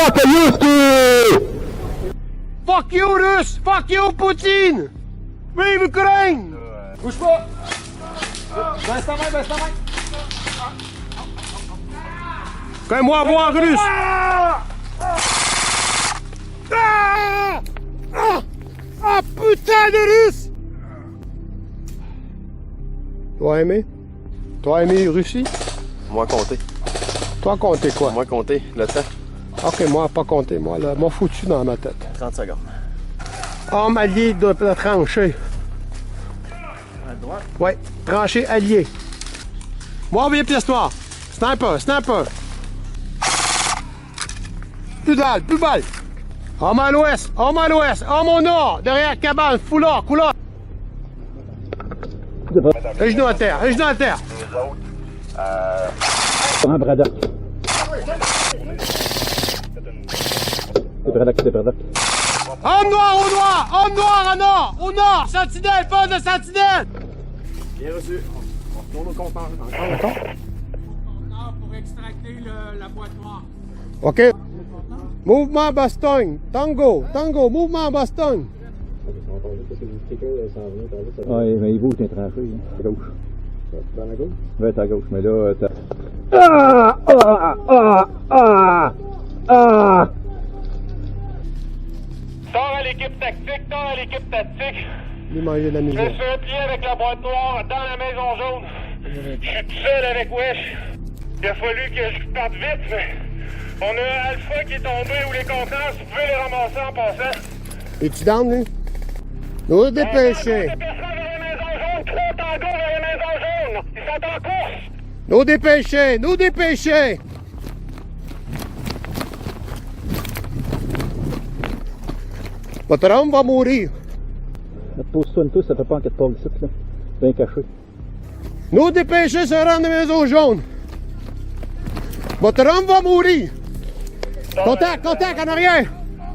fuck you! Fuck you, Russe! Fuck you, Poutine! Vive Ukraine! Bouge pas! Baisse ta main, baisse ta main! Fais-moi voir, Russe! Ah, putain de Russe! Toi aimé? Toi aimé Russie? Moi compter. Toi compter quoi? Moi compter le temps. Ok, moi pas compter, moi là, m'a foutu dans ma tête. 30 secondes. Homme allié de trancher. À droite? Ouais, tranché allié. Moi, on vient pièce noire. Sniper, sniper. Plus de balles, plus de balles. Homme à l'ouest, homme au nord, derrière cabane, foulard, couleur. Un genou à terre, un genou à terre. Un Braddock. C'est Braddock, c'est Braddock. Homme noir à nord, au nord, sentinelle, pas de sentinelle. Bien reçu. On retourne au compteur. Encore? Pour extracter la boîte noire. OK. Mouvement Bastogne. Tango, mouvement Bastogne. Ouais, mais il bouge dans les tranchées, hein. À gauche. Dans la gauche? Ouais, t'es à gauche, mais là, t'as... Tord à l'équipe tactique. Lui manger de la Je me misère. suis replié avec la boîte noire dans la maison jaune. Je suis tout seul avec Wesh. Il a fallu que je parte vite, mais on a Alpha qui est tombé ou les conteneurs, si vous pouvez les ramasser en passant. Es-tu down, lui? Nous dépêcher. Deux personnes vers la maison jaune, 3 tangos vers la maison jaune. Ils sont en course. Nous dépêcher, nous dépêcher. Votre homme va mourir. Pose-toi une touche, ça fait pas en 4 pas ici, là. Bien caché. Nous dépêcher se rendre à la maison jaune. Votre homme va mourir. Contact en arrière.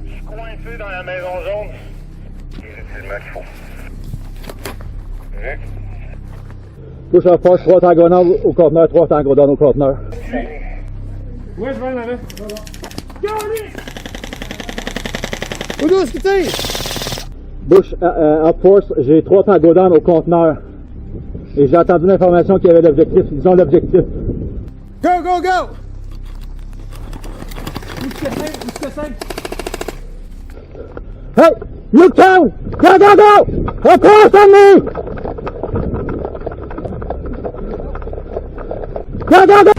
Je suis coincé dans la maison jaune. C'est le qu'il faut. Touche à force, 3 tangos down au conteneur, 3 tangos down au conteneur. Ouais, je vais en avant. Où est-ce que t'es? Bush, up force, j'ai 3 tangos down au conteneur. Et j'ai entendu l'information qu'il y avait l'objectif. Ils ont l'objectif. Go, go, go! Hey! Look down! Go, go, go! Across on me! Go, go, go!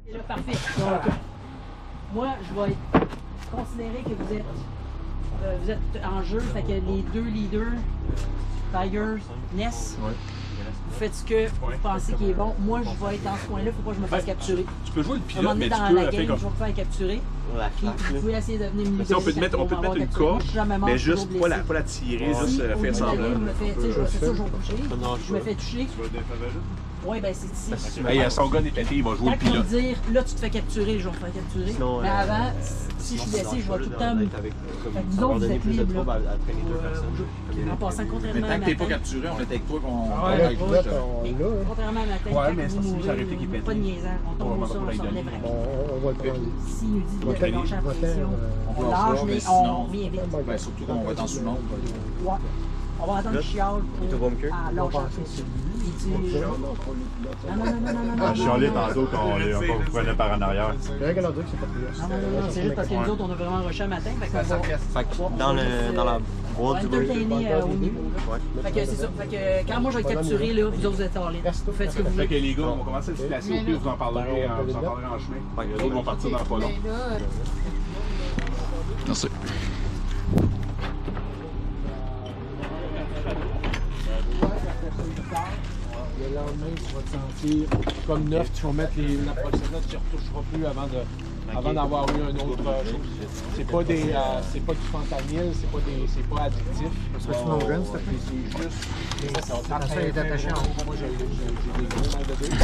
Et là, parfait. Donc, moi, je vais considérer que vous êtes en jeu. Fait que les deux leaders, Tigers, Ness, vous faites ce que vous pensez qui est bon. Moi, je vais être dans ce coin-là. Faut pas que je me fasse capturer. Tu peux jouer le À un moment pilote, donné, mais tu dans peux la faire game, je comme... vais me faire capturer. Puis vous pouvez essayer de venir me Ça, on peut te mettre, une corde, mais juste pas la tirer, juste faire semblant. C'est ça, je vais toucher. Je me fais toucher. Oui, ben c'est ici. Hey, son gun est pété, il va jouer le Quand ils vont pilote. dire, là tu te fais capturer, je vais me faire capturer. Sinon, mais avant, si je suis blessé, je vais tout le temps me... Fait que vous autres, vous êtes libres, là. En passant, contrairement à Tant que t'es pas matin. capturé, on est avec toi qu'on... Contrairement à matin, Ouais, quand mais vous ça, si mourrez, j'arrêtais qu'il pète. pas de niaisage. On tombe au sol, on s'en relève On va le prendre. S'il nous dit de lâcher la pression, On on va lâche, voir, mais mais on sinon- revient vite. Ben, surtout qu'on va être en sous-nombre. Ouais. On va attendre qu'il chiale te pour va me cœur? lâcher la pression. Non, Je chialais tantôt qu'on prenait par en arrière. C'est vrai qu'elle a dit que c'est pas plus. c'est juste parce que nous autres, on a vraiment rushé à matin. Fait qu'on va Fait que dans la boîte du entertainer au niveau. Fait que c'est ça. Fait que quand moi je vais être capturé, là, vous autres, vous êtes all in. Vous faites ce que vous Fait voulez. que les gars, on va commencer à se placer au pire, vous en parlerez en chemin. Les autres vont partir dans pas long. Merci. Le lendemain, tu vas te sentir comme neuf. Tu vas mettre la prochaine note, tu ne retoucheras plus avant d'avoir eu un autre chose. C'est pas du fentanyl, c'est pas addictif. C'est mon gun, s'il te plaît. C'est juste Ça est attaché en haut. Moi, j'ai des gros mal de dos.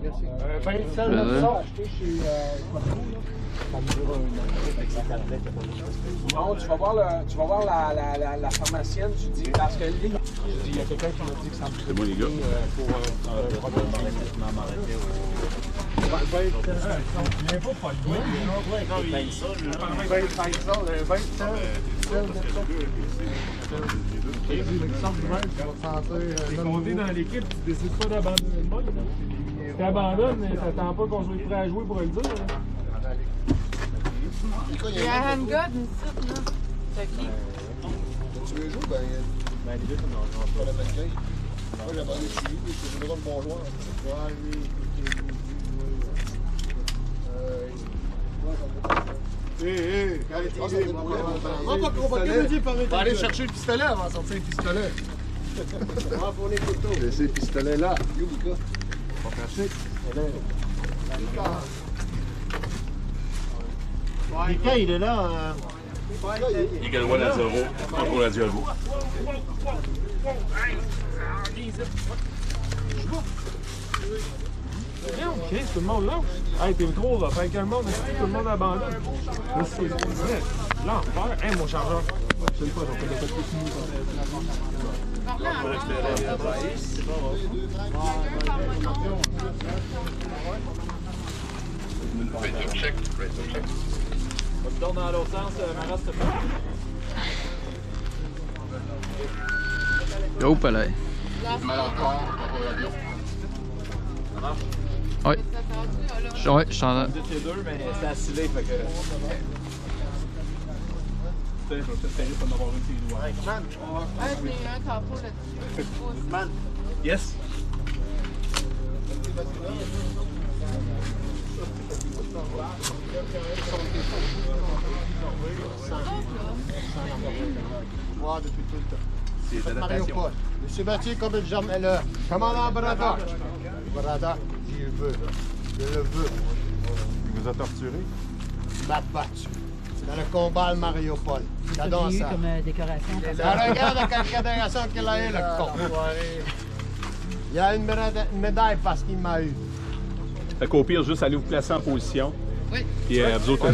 Merci. 27 900 acheté chez Costco, là. Ça me dure un an. Non, tu vas voir la pharmacienne, tu dis, parce que il y a quelqu'un qui m'a dit que ça me C'est bon, les gars. pour un problème. T'es compté dans l'équipe, tu décides pas d'abandonner le monde. Si t'abandonnes, t'attends pas qu'on soit prêt à jouer pour le dire. Il y a un handgun ici, là. C'est qui? Tu veux jouer? Ben, les deux, comme dans le magasin. Moi, j'ai abandonné chez lui, c'est vraiment de bon joueur. On va aller chercher le pistolet avant de sortir le pistolet. Laissez le pistolet là. Yo, Mika. Pas caché. Mika, il est là. Il gagne à 0 pour la Diabo. Ok, tout le monde lâche. Hey, t'es trop, là. Fait que le monde, tout le monde abandonne. Là, c'est vrai. L'enfer. Hey, mon chargeur. Je sais pas, j'en connais pas plus fini. On te tourne dans l'autre sens, Maras, s'il te plaît. Oh, palais. Oui. Ouais, je suis en... Vous étiez deux, mais c'était assilé, fait que... Je vais peut-être faire pour en avoir une de tes doigts. Ouais, j'ai eu un tantôt là-dessus. Yes! Moi, depuis tout le temps. C'est Mario l'adaptation. Paul. Monsieur Mathieu, comme une jambe, elle a. Commandant Brada. Brada, il veut. Je le veux. Il vous a torturé? Il m'a battu. C'est dans le combat le Mario Paul. J'adore J'ai eu ça. comme décoration. Regarde la confédération qu'il a eu, le con. Il a une médaille parce qu'il m'a eu. Fait qu'au pire, juste aller vous placer en position. Oui. Puis vous autres,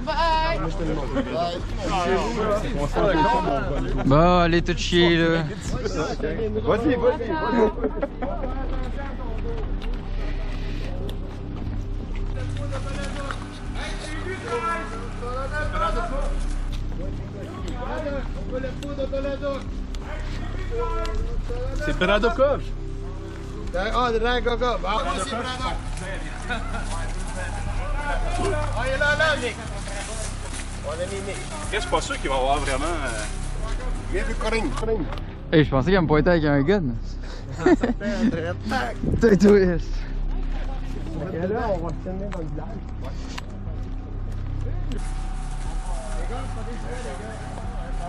Bye! Bon, allez tout chier, là. Vas-y, vas-y. c'est Bradokov. Ah, Dragogov. Ah, voici Brada. Ah, il est là, Nick. On a mis Nick. Je suis pas sûr qu'il va y avoir vraiment... Viens vu Corinne. Hey, je pensais qu'il me pointait avec un gun. Ça fait un très tac. T'es twist. Et là, on va se tenir dans le village.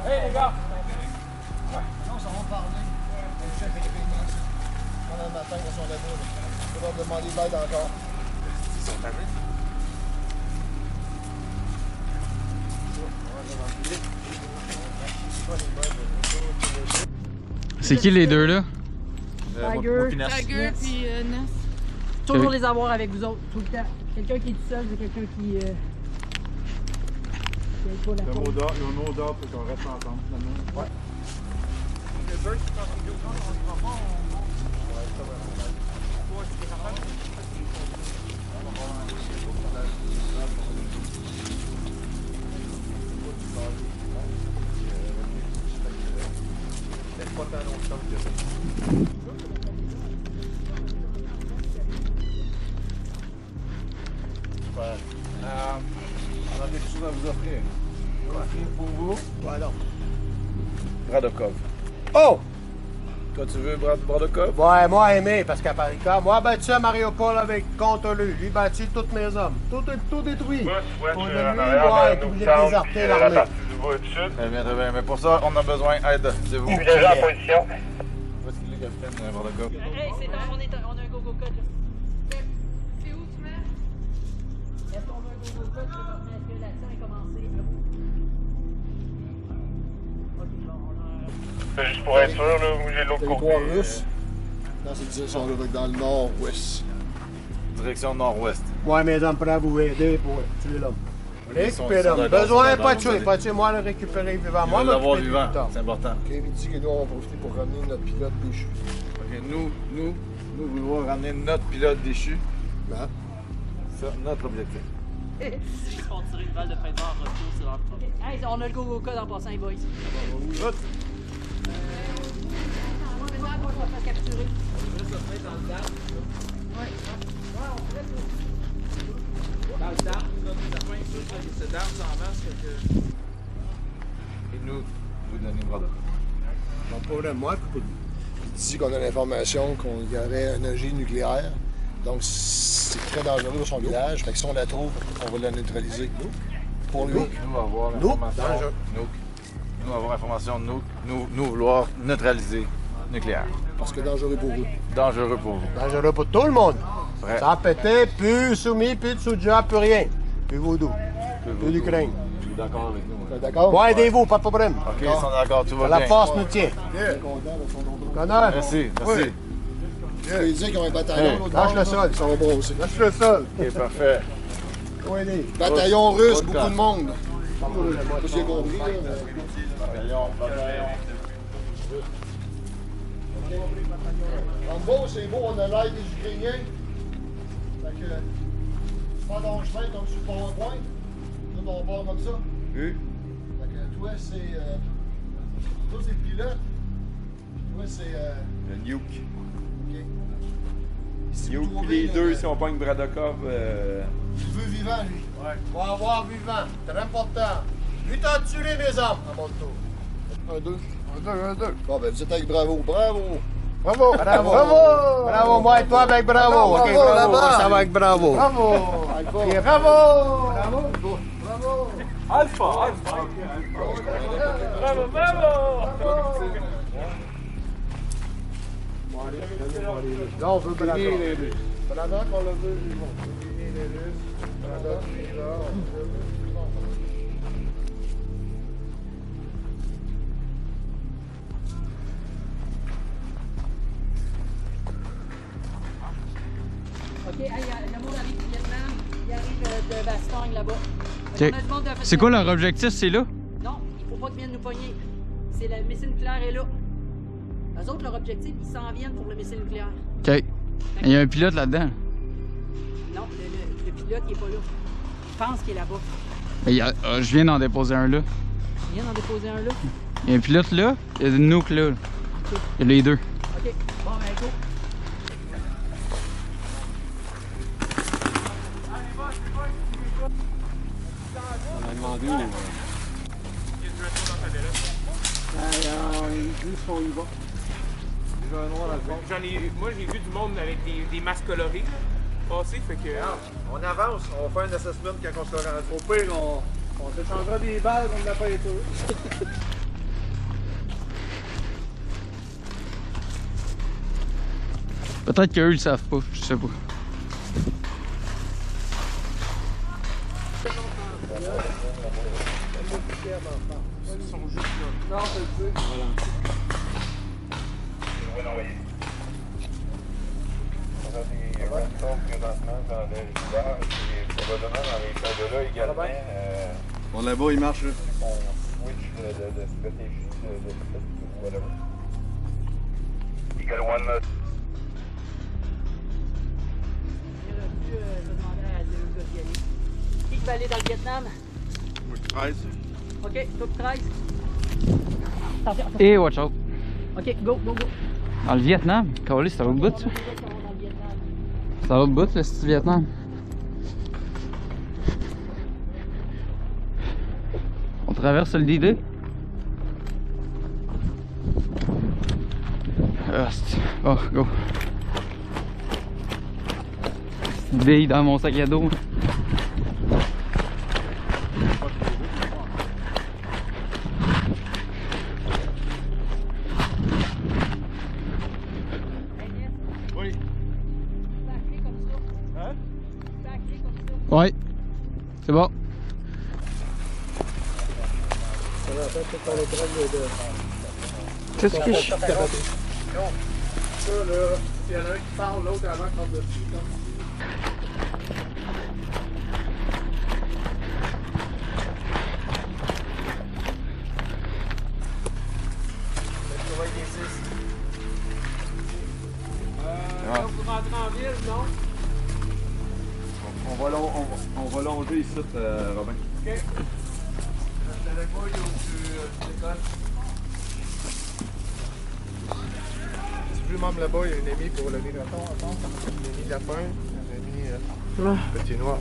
Hey les gars! Non, ça va parler. Le chef est réuni ici. Pendant le matin, ils sont là-bas. On va demander de l'aide encore. Ils sont tannés. C'est qui les deux là? Tiger Tiger puis Ness. Toujours les avoir avec vous autres, tout le temps. Quelqu'un qui est tout seul, c'est quelqu'un qui est pas la Il y a un mot d'ordre pour qu'on reste ensemble. Ouais. On a quelque chose à vous offrir. Pour vous. Ouais, non. Bradokov. Oh! Toi, tu veux Bradokov? Ouais, moi aimé, parce qu'à Parica, moi battu à Mariupol avec contre lui. Lui battu tous mes hommes. Tout détruit. Pour lui, ouais, être obligé de désarter l'armée. Très bien, mais pour ça, on a besoin d'aide de vous. Je suis déjà en position. Voici le capitaine Bradokov. Hey, on a un go-go code là. C'est où tu mets? Est-ce qu'on a un go-go code? Est-ce que l'action est commencée? Ok, bon, on a... Juste pour être sûr, là, où j'ai l'autre Territoire côté. russe. Dans cette direction-là, dans le nord-ouest. Direction nord-ouest. Ouais, mes hommes prêts à vous aider pour tuer l'homme. Ils sont Récupérer l'homme. d'accord, Besoin, ils sont pas d'accord, tuer. Pas tuer, moi le récupérer vivant. Ils Moi, veulent l'avoir m'occuper vivant, plus tard. c'est important. Ok, il dit que nous, on va profiter pour ramener notre pilote déchu. Ok, nous voulons ramener notre pilote déchu. Ben, C'est notre objectif. Ils font tirer une balle de paintball en retour sur leur propre. Hey, on a le go-go code en passant, les boys. Route. On va faire capturer. Dans le dard, c'est d'armes en masse que... Et nous, vous donnez Bradokov. Pas de problème, moi, il dit qu'on a l'information qu'il y aurait un ogive nucléaire. Donc, c'est très dangereux dans son village. Fait que si on la trouve, on va la neutraliser. Pour lui. Nous avoir l'information. Nous avoir l'information, nous vouloir neutraliser nucléaire. Parce que dangereux pour vous. Dangereux pour vous. dangereux pour tout le monde. Vrai. Sans péter, plus soumis, plus de soudure, plus rien. Plus vaudou. Plus d'Ukraine. Tu es d'accord avec nous? D'accord? Bon, aidez-vous, pas de problème. Ok, ils sont d'accord, tout va bien. La force nous tient. Connard. Merci, merci. Je peux lui dire qu'ils ont un bataillon. l'autre Lâche bord, le là. sol. Ça va brosser. Lâche le sol. Ok, parfait. Faut aider. Bataillon russe, Autre beaucoup cas. de monde. Tout ce que j'ai compris. En gros, c'est beau, on a l'aide des Ukrainiens. Fait que, pas dans le chemin comme sur le PowerPoint. Nous, on part comme ça. Oui. Fait que toi, c'est. Toi, c'est pilote. Toi, c'est. Le nuke. OK. Ici, Nuke, vous puis trouvez, les deux, si on pogne Bradokov. Il veut vivant, lui. Ouais. On va avoir vivant. Très important. 8 ans de tuer mes hommes. À mon tour. 1, 2. Un, deux. Bon, ben, vous êtes avec Bravo. Bravo! Bravo. Bravo. Bravo. Moi et toi avec Bravo. Ok, Bravo, bravo. là-bas. Ça va avec Bravo. Bravo. Alpha. Ok, bravo. Bravo. Alpha, Alpha. Bravo, bravo. Là, on veut Bravo. Pendant qu'on le veut, ils vont. Pendant qu'il est là, on veut. Ok, hey, le monde arrive du Vietnam, il arrive de Bastogne là-bas. Ok. On a du monde de- C'est quoi leur objectif, c'est là? Non, il faut pas qu'ils viennent nous pogner. C'est le missile nucléaire est là. Eux autres, leur objectif, ils s'en viennent pour le missile nucléaire. Ok. Il y a un pilote là-dedans. Non, le pilote, il est pas là. Je pense qu'il est là-bas. Mais je viens d'en déposer un là. Il vient d'en déposer un là. Il y a un pilote là, il y a une nuque là. Il y a les deux. Ok, bon, ben, go. On a demandé où? Ils disent qu'on y va. Moi, j'ai vu du monde avec des masques colorés. passé, fait que... On avance, on va faire un assessment quand on sera rendu. Au pire, on s'échangera des balles comme la peinture. Peut-être qu'eux, ils le savent pas, je sais pas. Ils sont juste là. Non, je le sais. Voilà. On va l'envoyer. On a des rencontres présentement dans le village et probablement dans les cas-là également. Bon, là-bas, il marche, là. On switch de stratégie de fit ou whatever. Eagle One, là. Je vais demander à deux gars d'y aller. Qui va aller dans le Vietnam? Moi, 13. Ok, top 13. Attention, attention. Et watch out. Ok, go, go, go. Dans le Vietnam? Calais, c'est à l'autre bout, ça? C'est à l'autre bout, là, c'est du Vietnam. On traverse le D-Day. Oh, go. Une bille dans mon sac à dos. Oui. Hein? Ouais. C'est bon. Qu'est-ce que je... Ça, là, s'il y en a un qui parle, l'autre avant qu'on le dessus, comme Là, vous rentrez en ville, non? On va longer ici, Robin. OK. Je te débrouille ou tu décolles? Si tu veux, même là-bas, il y a une amie pour le migraton. Attends, une amie lapin, une amie petit noir.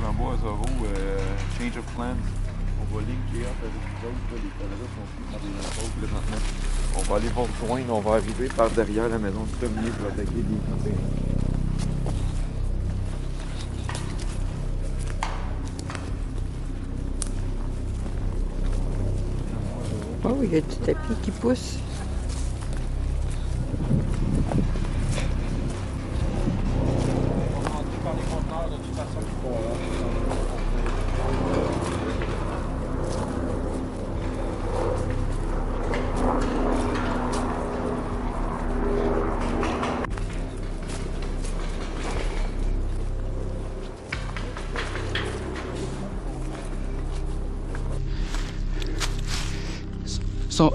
Rambo à Zoro, change of plans. On va linker up avec les autres, là, les Canadiens sont plus dans des choses présentement. On va aller voir joindre, on va arriver par derrière la maison du premier pour attaquer des campagnes. Oh, il y a du tapis qui pousse.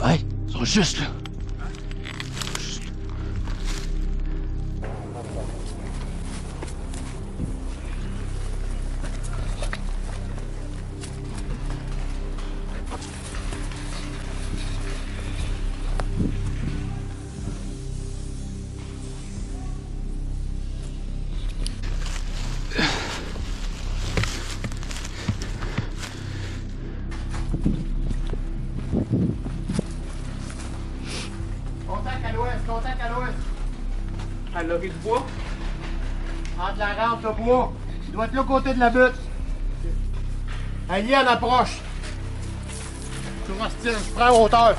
Hey, ils sont juste là. Contact à l'ouest. À l'orée du bois? Entre la rampe, le bois. Il doit être là, côté de la butte. Allié en approche. Sur un style, je prends hauteur.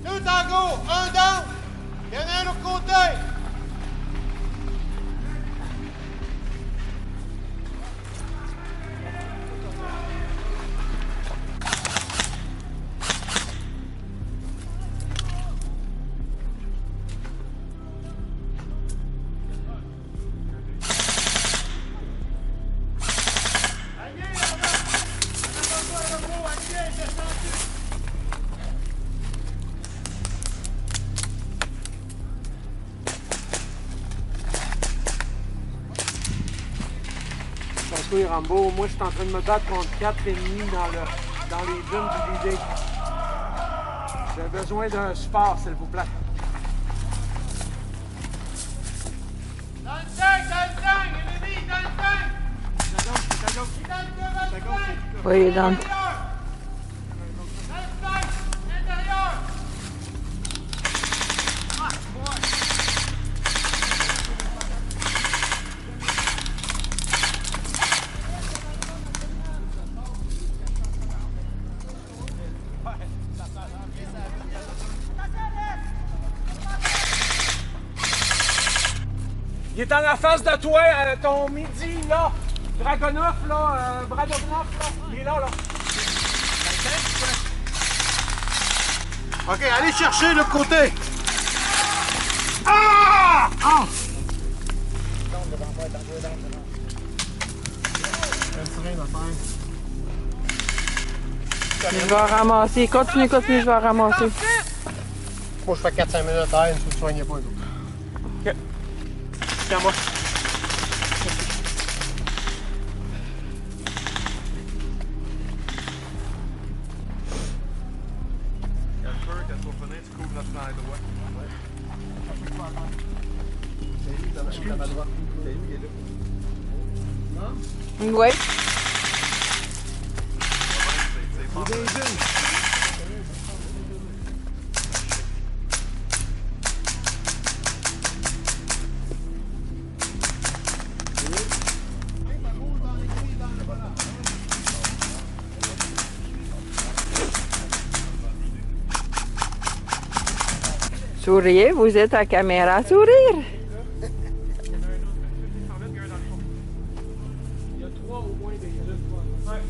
Deux tangos, un down. Il y en a un de l'autre côté. toi, Rambo. Moi, je suis en train de me battre contre 4 ennemis dans les dunes du D-Day. J'ai besoin d'un support, s'il vous plaît. Dans le tank, ennemi, dans le tank! Oui, il est dans le... Il est en la face de toi, ton midi, là. Dragonov, là, Bradovnov, là. Il est là, là. OK, allez chercher l'autre côté. Ah! Ah! Je vais ramasser. Continue, je vais ramasser. Moi, je fais 4-5 minutes à si vous ne soignez pas. OK. C'est à moi. Oui. Souriez, vous êtes à caméra, sourire. Il y a 3 au moins des dunes. Ouais.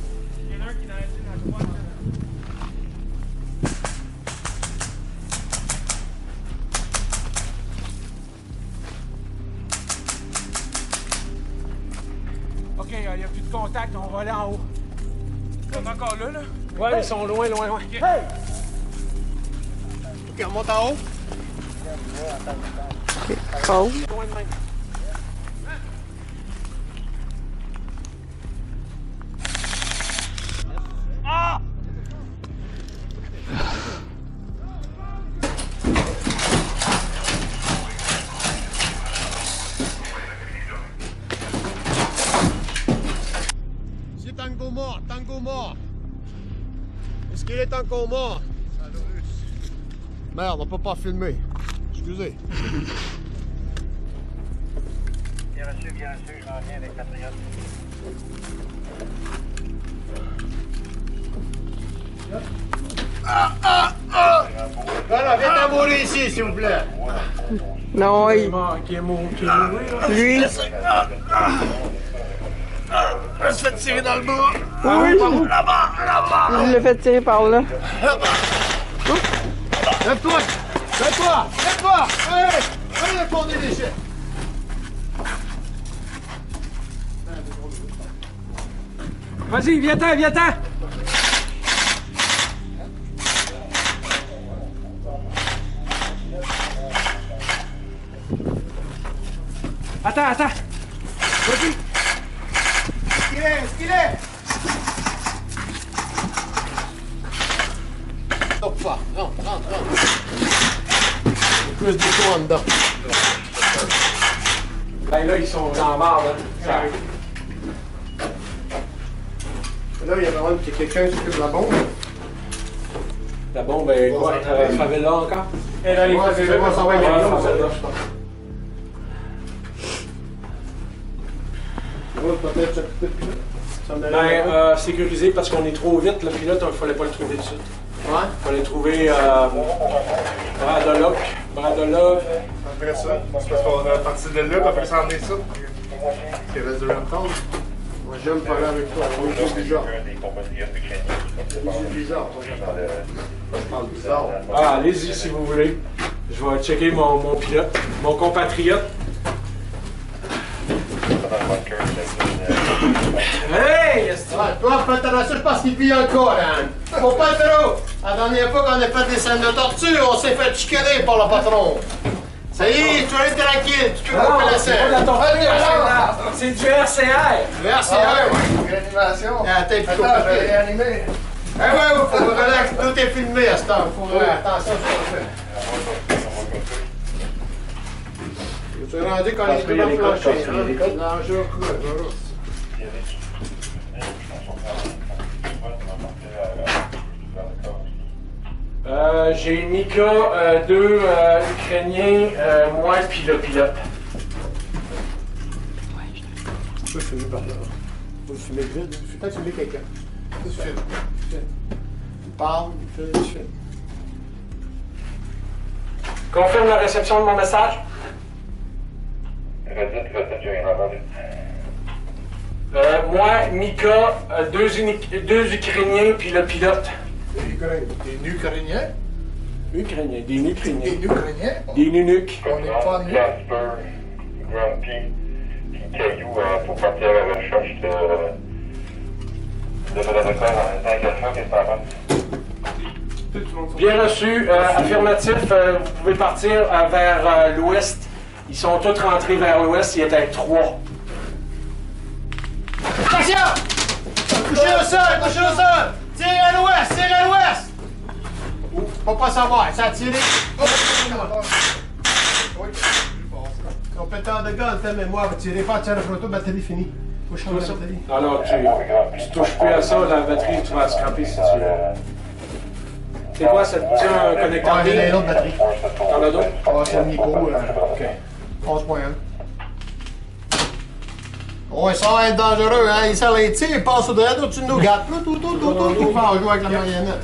Il y en a un qui est dans la dune à droite. OK, il n'y a plus de contact, on va aller en haut. Ils sont encore là, là? Ouais, ils sont loin, loin, loin. Okay. Hey! OK, on monte en haut. OK, pause. Loin de même. Ah! C'est Tango mort, Tango mort. Est-ce qu'il est encore mort? Merde, on peut pas filmer. Excusez. Bien reçu, je m'en viens avec Patriote. Voilà, viens t'en mourir ici, s'il vous plaît. Non, il... Qui est mort, là. Lui... Je se fait tirer dans le bras. Oui. Là-bas, là-bas. Je l'ai fait tirer par là. Lève-toi! Lève-toi! Lève-toi! Allez! Allez, fond des déchets! Vas-y, viens-t'en, viens-t'en! Attends, attends! Vas-y! Est-ce qu'il est? Stop pas! Rentre! Plus de tout en dedans. Ben là, ils sont dans la marre, là. Ça arrive. Là, il y a vraiment quelqu'un qui s'occupe de la bombe. La bombe est quoi? Favela encore? Elle a les favelas, on s'en va avec la bombe, celle-là. Ben, sécurisé parce qu'on est trop vite. Le pilote, il ne fallait pas le trouver tout de suite. Ouais? Il fallait trouver Bradolov. Après ça, c'est parce qu'on est parti de là, puis après ça, on est ça. Il reste de l'entendre. Moi, j'aime parler avec toi. On est bizarre. C'est bizarre. Je parle bizarre. Ah, allez-y si vous voulez. Je vais checker mon pilote, mon compatriote. Hey! Ouais, toi, fais attention, je pense qu'il pille encore, hein. Faut pas trop. La dernière fois qu'on a fait des scènes de torture, on s'est fait chicaner par le patron. Ça y est, tu vas aller tranquille, tu peux couper la scène. C'est pas de la torture, C'est du RCR! Le RCR, oui. Réanimation. Ah, t'es plutôt Attends, je vais réanimer. Eh ouais, faut relax. Tout est filmé à ce temps. Faut attention à ce qu'on fait. Tu es rendu quand les deux dans le plancher. L'enjeu creux. J'ai Mika, deux Ukrainiens, moi puis le pilote. Tu peux filmer par là. Faut le filmer vite. Peut-être filmer quelqu'un. Tu filmes. Tu parles, tu filmes. Confirme la réception de mon message. Moi, Mika, deux Ukrainiens puis le pilote. Des Ukrainiens? Ukrainiens, des Ukrainiens. Des Ukrainiens? Des nunuks. On n'est pas nus. Casper, Grumpy, puis Caillou pour partir à la recherche de prédateurs en même temps qu'Alpha, qu'est-ce que t'en penses? Bien reçu, affirmatif, vous pouvez partir vers l'ouest. Ils sont tous rentrés vers l'ouest, il était 3. Attention! Couchez au sol, couchez au sol! Tirez à l'ouest, tirez à l'ouest! Faut pas savoir, ça a tiré. Compétent de gaz, ta mémoire, tirez pas, tire le photo, batterie finie. Faut changer la batterie. Alors, tu touches plus à ça, la batterie, tu vas scraper si tu veux. C'est quoi, ça te tient un connecteur? Ah, j'ai une autre batterie. T'en as d'autres? Ah, c'est le micro, OK. 11.1. Oh, ça va être dangereux, hein? Il sort les tirs, il passe au dread au-dessus de nos gâtes. Tout, on joue avec la marionnette.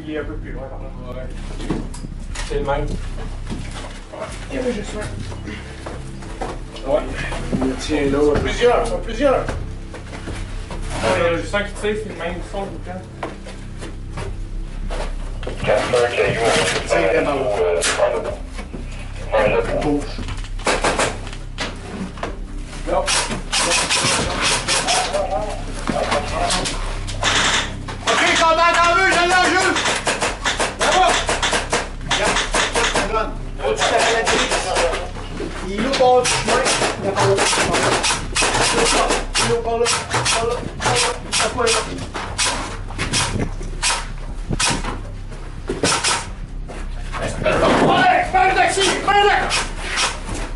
Il est un peu plus loin, par là. C'est le même. Il y avait juste un. Ouais. Il tient là. Plusieurs, sont plusieurs. Je sens qu'il tire, c'est le même son tout le temps. Casper, Caillou, Gauche. Non. OK, combat en vue, je l'enjeu! Là-bas! Regarde, au-dessus de la galerie. Il est où par le chemin? Il est par là. Il est où par là? Par là. À quoi là? Ouais! Fais le taxi! Fais le taxi!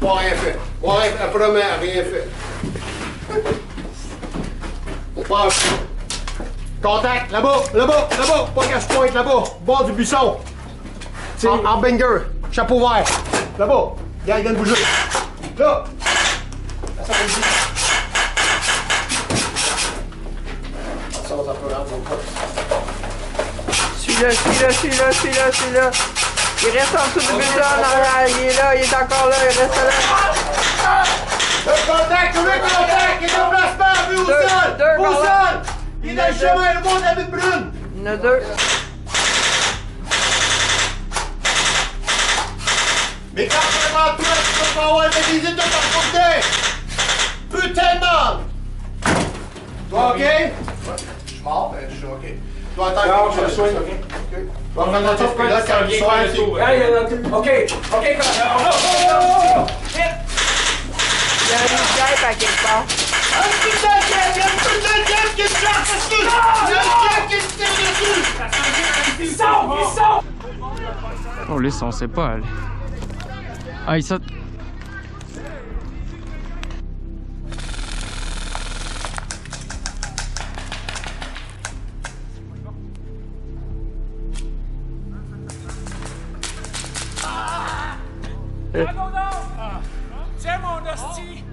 Pas rien fait. Ouais, la première, rien fait. On passe. Contact, là-bas, là-bas, là-bas, pas cache-pointe, là-bas, bord du buisson. En banger, chapeau vert, là-bas. Gars, il vient de bouger. Là. Ça va bouger. Ça va peut rentrer. Celui-là. Il reste en dessous du buisson, en arrière. Il est là, il est encore là, il reste là. Le contact, il est en placement, vu au sol. Au sol. Il est dans le chemin, le monde David Brune. Il y en a deux. Mais quand vraiment toi, tu peux pas avoir des visites de ton côté. Putain de merde. Toi, OK? Ouais, je suis mort, mais je suis OK. Toi, attends, je le soigne, OK? On va mettre notre pilote quand il sort. OK. Il y a une tête à quelque part. Un putain de tête! Il y a une putain de tête qui se charge dessus! Il y a une tête qui se tire dessus! Il sort! Oh, les on sait pas aller. Ah, il saute. Tiens mon hostie!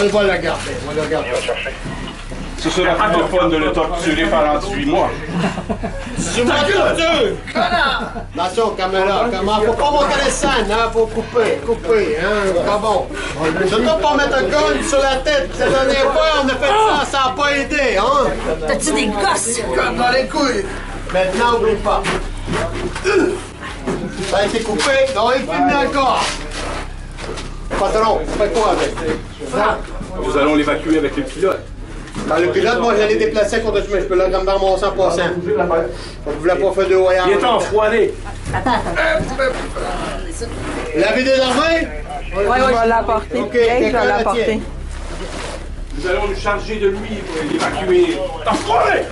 On va le garder, on va le garder. Ce sera plus le fun de le torturer pendant 18 mois. 18 mois de torture! Attention, caméra, faut pas monter les scènes, hein, faut couper, hein, pas bon. Surtout pas mettre un gun sur la tête. La dernière fois, on a fait ça, ça n'a pas aidé, hein. T'as-tu des gosses? Comme dans les couilles. Maintenant, oublie pas. Ça a été coupé, donc il filme encore. Patron, fais quoi avec? Nous allons l'évacuer avec le pilote. Le pilote, moi, j'allais déplacer contre je peux le ramasser en passant. On voulait pas faire de voyage. Il est enfoiré. Attends. Vous l'avez désarmé? Oui, je vais l'apporter. Ok, Je vais l'apporter. Nous allons nous charger de lui pour l'évacuer. Enfoiré!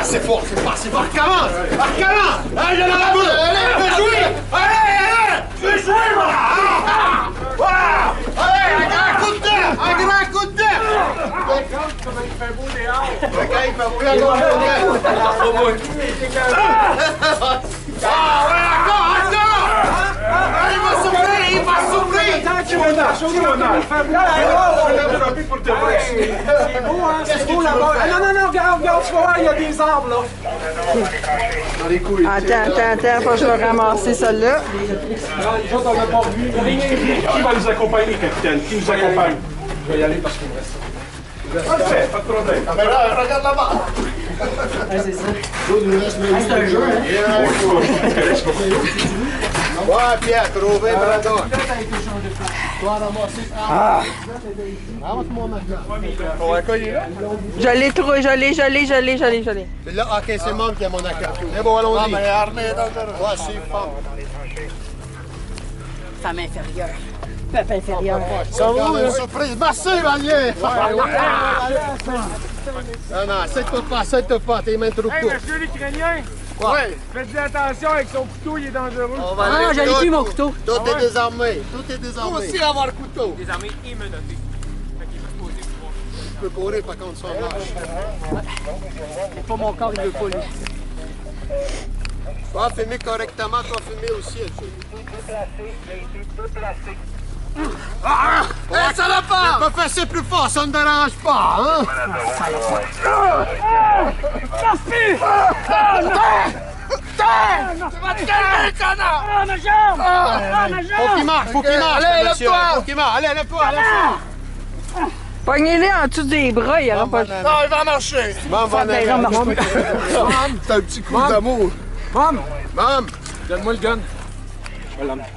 C'est fort, recommence! Allez, j'ai la boule! Allez, fais jouer! Allez! Fais jouer, moi! Allez, un grand coup de dent! Comment il fait beau dehors? Le gars, il fait beau, il va s'ouvrir! C'est beau, hein? C'est beau là-bas. Non, regarde, tu vas voir, il y a des arbres là. Dans les couilles. Attends, faut que je vais ramasser celle-là. Les autres, on n'a pas vu. Qui va nous accompagner, capitaine? Qui nous accompagne? Je vais y aller parce qu'il me reste ça. Parfait, pas de problème. Mais là, regarde là-bas! C'est ça. C'est un jeu, hein? Ouais, Pierre, trouvé, Brandon. Toi, ramasser. Ramasse mon accord. Je l'ai trouvé, je l'ai. Là, ok, c'est moi qui a mon accord. Mais bon, allons-y. Mais armée est dangereuse. Ouais, c'est fort. Femme inférieure. Peuple inférieur. Ça va, une surprise massive, allié! Non, essaie-toi pas, t'es mains trop Hey, courtes. monsieur l'Ukrainien! Quoi? Faites attention avec son couteau, il est dangereux. J'allais plus mon couteau. Tout est désarmé. Toi aussi avoir le couteau. Désarmé et menotté. Fait qu'il peut se poser pour voir. Tu peux courir par contre sans marche. C'est pas mon corps, il veut pas lui. Va filmer correctement, toi filmer aussi. Hé, salopard! Tu peux faire plus fort, ça ne dérange pas, hein? Faut qu'il marche, Allez, monsieur. Faut qu'il marche, allez, lève-toi, Pognez-les en dessous des bras, il n'y aura pas de... Non, il va marcher. Maman va marcher. C'est un petit coup d'amour. Mam! Donne-moi le gun. Je vais l'amener.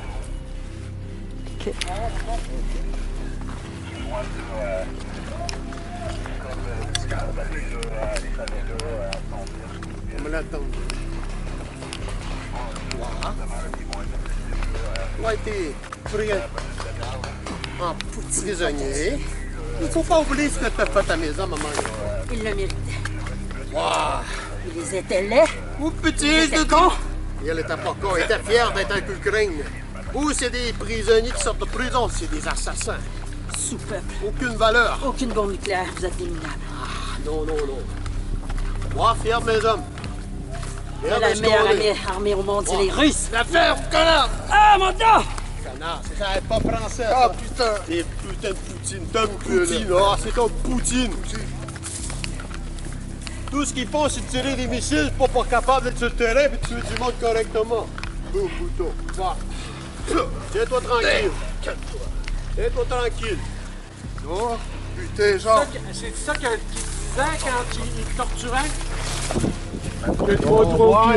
OK. On me l'attend. Tu as été pris en prisonnier. Il ne faut pas oublier ce que tu as fait à mes hommes, maman. Il le méritait. Wow. Ils étaient laids. Ou petit, Ils étaient cons. Il était pas con, il était fier d'être un Ukraine. Ou c'est des prisonniers qui sortent de prison, c'est des assassins. Sous-peuple. Aucune valeur. Aucune bombe nucléaire, vous êtes des minables. Non. Moi, fier de mes hommes. La meilleure armée au monde, c'est les Russes. La ferme, connard! Ah, mon dos! Connard, c'est ça, pas français. Ah, putain! Des putains de Poutine, Poutine, c'est ton Poutine. Tout ce qu'ils font, c'est de tirer des missiles, pas capable d'être sur le terrain et de tuer du monde correctement. Beau bouton. Va. Tiens-toi tranquille. Tiens-toi tranquille. Oh, putain, genre. C'est ça qu'il disait quand il torturait?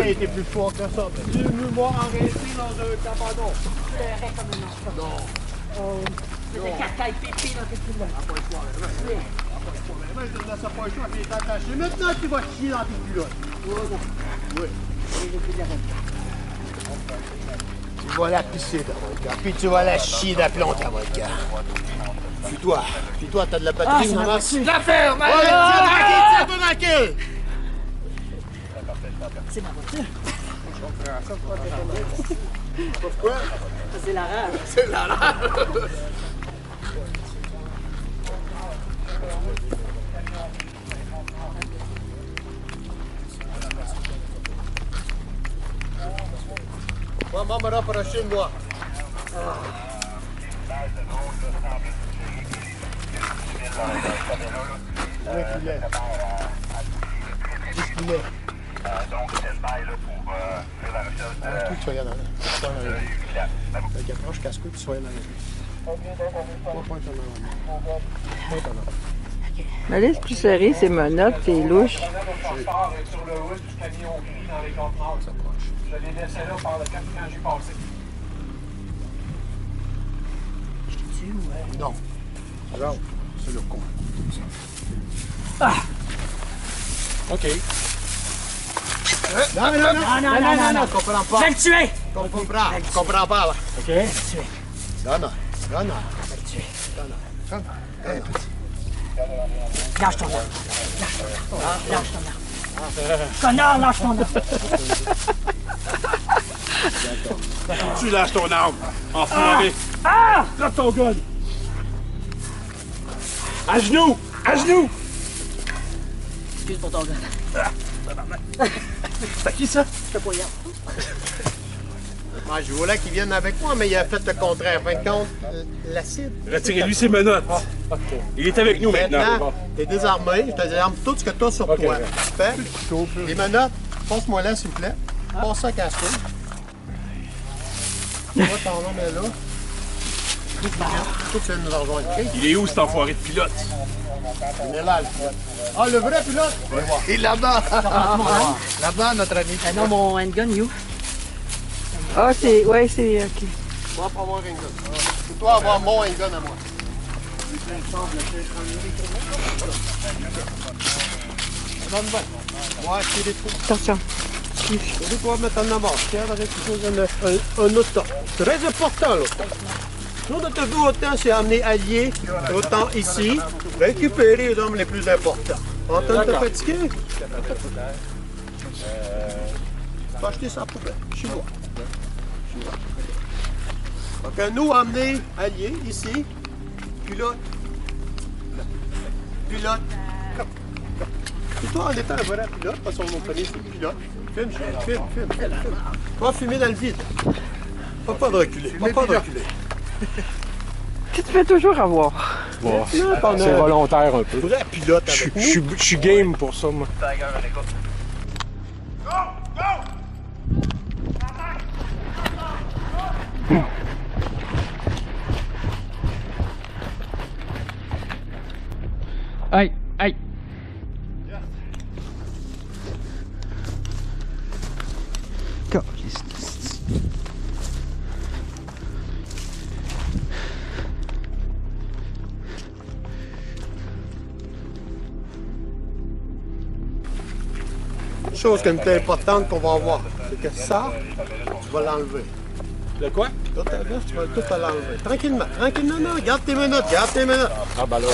Il était plus fort que ça. Il nous m'a arrêté dans un cabanon. Pleurait comme un enfant. Non. C'était caca et pipi dans tes culottes. Maintenant, tu vas chier dans tes culottes. Oui. Tu vas la pisser dans mon gars, puis tu vas la chier d'aplomb dans mon gars. Fuis-toi, t'as de la batterie, maman. La ferme, allez! Tiens-toi tranquille! C'est ma voiture. Pourquoi? C'est la rage. C'est la rage! Maman me rapprocher de moi. Ouais, poulet. 10 poulets. Donc, stand-by là, pour faire la recherche de... Tout que tu sois dans la rue. Avec approche, casse-cou, tu sois dans la rue. Point en avant. Point en avant. La liste plus serrée, c'est menottes et louches. Sur le haut du camion gris dans les conteneurs. Je l'ai laissé là par le quand j'ai passé. Non. Alors, c'est le con. Ah! OK. Non, comprends pas. Je vais le tuer! Comprends pas, là. OK. Je vais le tuer. Non. Je vais le tuer. Lâche ton arme. Lâche ton arme. Connard, lâche ton arme. Tu lâches ton arme, enfoiré. Ah! Drop ton gun. À genoux! À genoux! Excuse pour ton gun. C'est qui ça? C'est pas hier. Moi, je voulais qu'il vienne avec moi, mais il a fait le contraire. En fin de compte, l'acide. Retirez-lui ses menottes. Il est avec nous maintenant. T'es désarmé, je te désarme tout ce que t'as sur toi. Fais les menottes, passe-moi là, s'il vous plaît. Passe ça à casse-couille. Moi, ton nom est là. Tout, tu viens de nous rejoindre, OK? Il est où cet enfoiré de pilote? Il est là, le pilote. Ah, le vrai pilote? Il est là-bas. Là-bas, notre ami. Ah non, mon handgun, you. Ah, c'est... Ouais, c'est... OK. Moi, pas mon handgun. C'est toi avoir mon handgun à moi. Moi, c'est des trous. Attention. Je dois mettre en avant. Avec un autant. Très important, l'autant. Nous, notre but autant, c'est amener alliés, autant ici, récupérer les hommes les plus importants. En train de te fatiguer? Tu vas acheter ça à poubelle, chinois. Donc, nous, amener alliés ici, pilote. Et toi, en étant un vrai pilote, parce qu'on mon premier, c'est pilote. Filme. Pas fumer dans le vide. Pas de reculer. Tu te fais toujours avoir. Bon, c'est volontaire un peu. Vrai pilote avec nous. Je suis game pour ça, moi. Aïe. Chose qui est importante qu'on va voir, c'est que ça, tu vas l'enlever. De quoi? Tout à l'heure, tu vas tout l'enlever. Tranquillement, non, garde tes menottes. Ah ben là.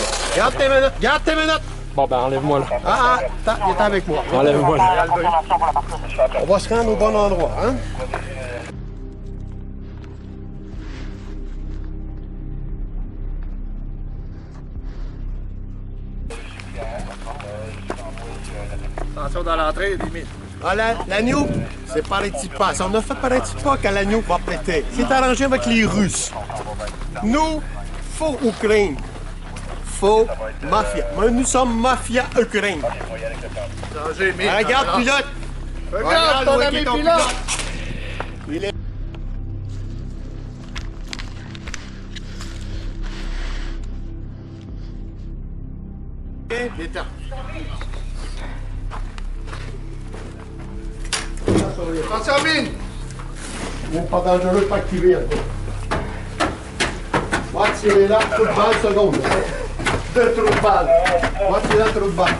Garde tes menottes. Bon ben enlève-moi là. Il est avec moi. Enlève-moi là. On va se rendre au bon endroit, hein? Attention dans l'entrée, limite. L'agneau, c'est par les petits pas. On a fait par les petits pas quand l'agneau va péter. C'est arrangé avec les Russes. Nous, faux Ukraine. Faux mafia. Mais nous sommes mafia Ukraine. Regarde, pilote. Regarde ton ami pilote. Il est... Détends. Attention, mine. N'est pas dangereux, pas activé encore. On va tirer là, trou de balle, seconde. 2 trous de balle. On va tirer un trou de balle.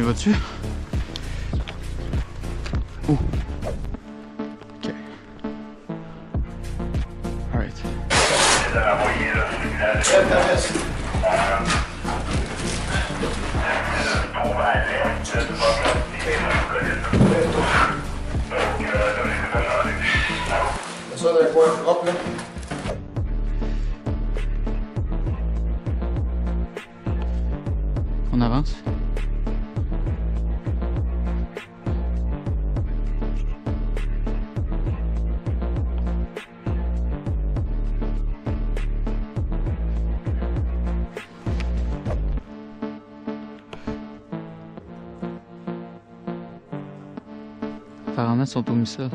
va-tu? Où? Ok. Alright. Ça dans le coin propre là. On avance. Apparemment, ils sont au missile.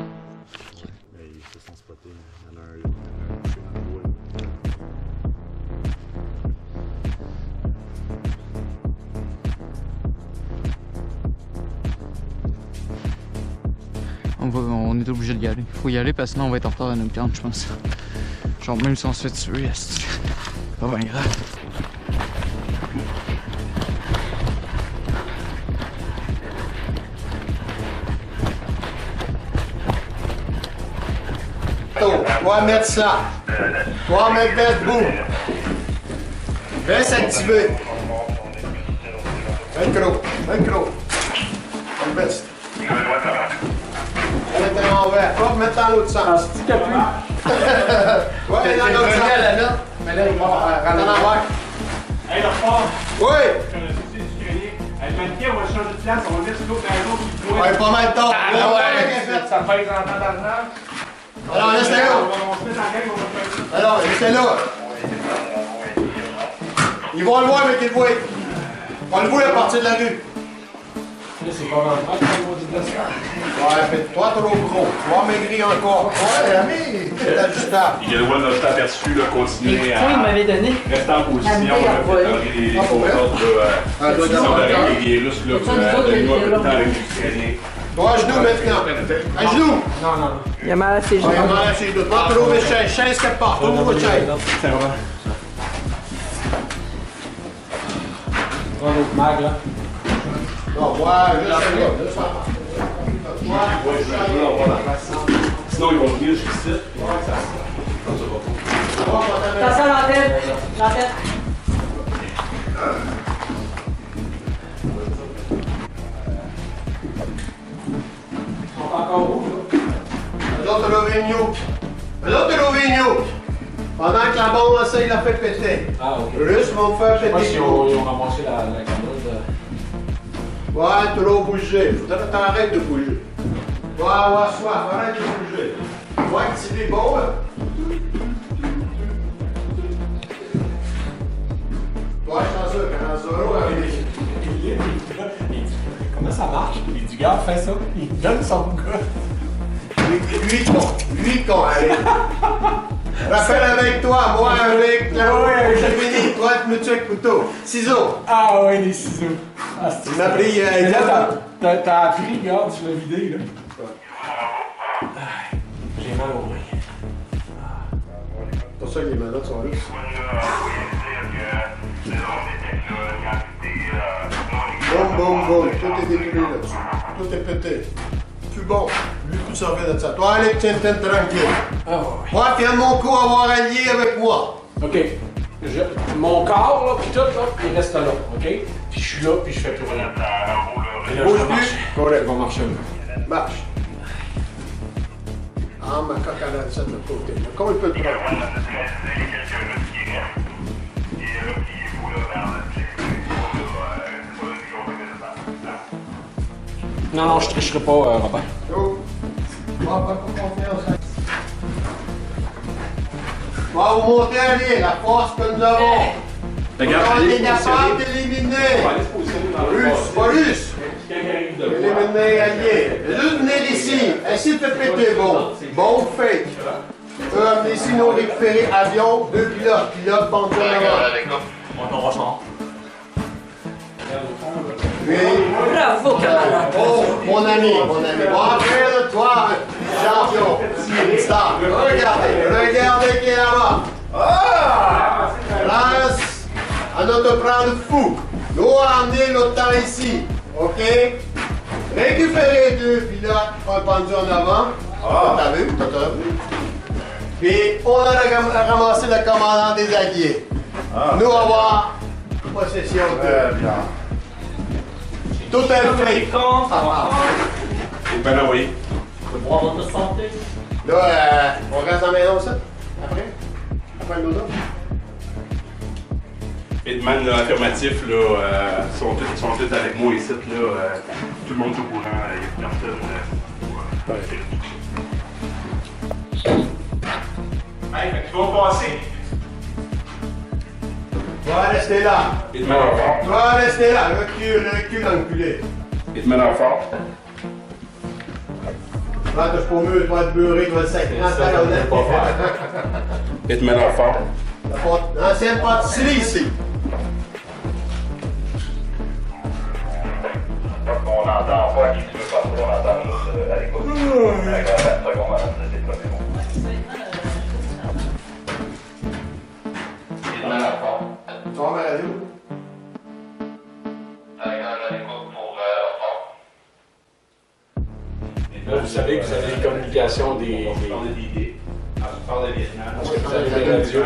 Ils se sont spotés. Il y en a un là. Dans le bois. On est obligé de y aller. Faut y aller parce que sinon on va être en retard à notre camp, je pense. Genre même si on se fait tuer, c'est pas bien grave. Toi mettre ça. Toi mettre debout. Laisse activer. Un croc. Un veste. Mettre en envers. Pas mettre dans l'autre sens. C'est qui appuie? Ouais, dans l'autre sens. Mais là, il va rentrer en envers. Hey, le repart! Oui! Hey, mannequin, on va changer de place, on va mettre sur l'autre maison. Ouais, pas mal de temps. Ah ouais! Ça pèse en temps d'argent. Alors, laissez là. On se met en gang, on va faire ça. Alors, laissez là. Ils vont le voir, mais qu'ils le voient. On le voit à partir de la rue. Là, c'est pas mal. Ouais, mais toi, trop gros. Tu vas maigrir encore. Ouais, ami, c'est ajustable. Il y a le droit de notre aperçu, là, continuer à. Il m'avait donné. Rester en position, les concordes, les virus, là, donner-nous un peu de temps avec les Ukrainiens. Toi, à genoux maintenant. À genoux. Non. Il a mal à ses genoux. Il a mal à ses genoux. Toi, trouve une chaise. Chaise quelque part. Trouve une chaise. C'est vrai. Prends l'autre mag, là. Non, ouais, juste là. Sinon, ils vont venir jusqu'ici. Attention à l'antenne. L'antenne. Encore où, là? L'autre Rovigno. Pendant que la bombe essaye de la faire péter. Ah, ok. Les Russes vont faire péter. Je sais pas si ils ont ramassé la caméra. Ouais, trop bougé. Faudrait que t'arrêtes de bouger. Ouais, soif, arrête de bouger. Tu vas activer bon, là. Ouais, je suis quand Zoro avec Comment ça marche? Il dit, gars, fais ça. Il donne son gars. Lui, con, allez. Rappelle avec toi, moi avec la j'ai fini, toi tu me tues avec couteau. Ciseaux. Ah ouais, les ciseaux. Ah, il m'a pris. T'as appris, regarde, tu l'as vidé, là. J'ai mal au mains. C'est pour ça que les manottes sont là. Boum. Tout est détruit là-dessus. Tout est pété. Plus bon. Lui, plus servir de ça. Toi, allez, tiens-toi tranquille. Ah ouais. Moi, tiens mon coup à avoir allié avec moi. OK. Mon corps, là, pis tout, là, il reste là, OK? Puis je suis là, puis je fais plus rien. Et là, Bouge je vais plus. marcher. Correct. Je vais marcher un peu. Marche. Ah, ma coque à l'autre de côté. Comment il peut le prendre? Non, je tricherai pas, Robert. Go. Pas confiance. On va vous montrer à lire la force que nous avons. On est capable d'éliminer. Russe, pas russe. Éliminer alliés. Juste venir ici. Essayez de péter, bon fake. Eux amener ici nous récupérer avion, 2 pilotes pendant On va s'en. Bravo, camarade. Oh, mon ami. Bon, après, toi, champion. Star. Regardez qui est là-bas. France, à notre plan de fou. Nous a amené l'OTAN ici. OK? Récupérez 2 pilotes, un pendu en avant. Ah, t'as vu? T'as vu? Puis, on a ramassé le commandant des alliés. Ah, nous, on va avoir possession de... bien. Tout est fait. Ben oui. Je peux voir votre santé. Là, on reste à la maison, ça? Après le dodo? Hitman, là, affirmatif, là, sont tous avec moi ici, là. Tout le monde est au courant, il y a personne. Hey, fait qu'ils vont passer. Tu vas rester là. Hitman en fort. Tu vas rester là, le cul enculé. Hitman en fort. Là, t'as pas mieux, tu vas te beurrer, tu vas te sacrer en talonnette. Hitman en fort. L'ancienne pâtisserie ici. On n'entend pas qui tu veux passer, on entend juste à l'écoute. Avec la seconde, c'est le premier mot. Hitman en fort. Tu vas ma radio? À l'écoute pour fort. Là, vous savez que vous avez une communication des... On parle de Vietnam. Vous avez des radios.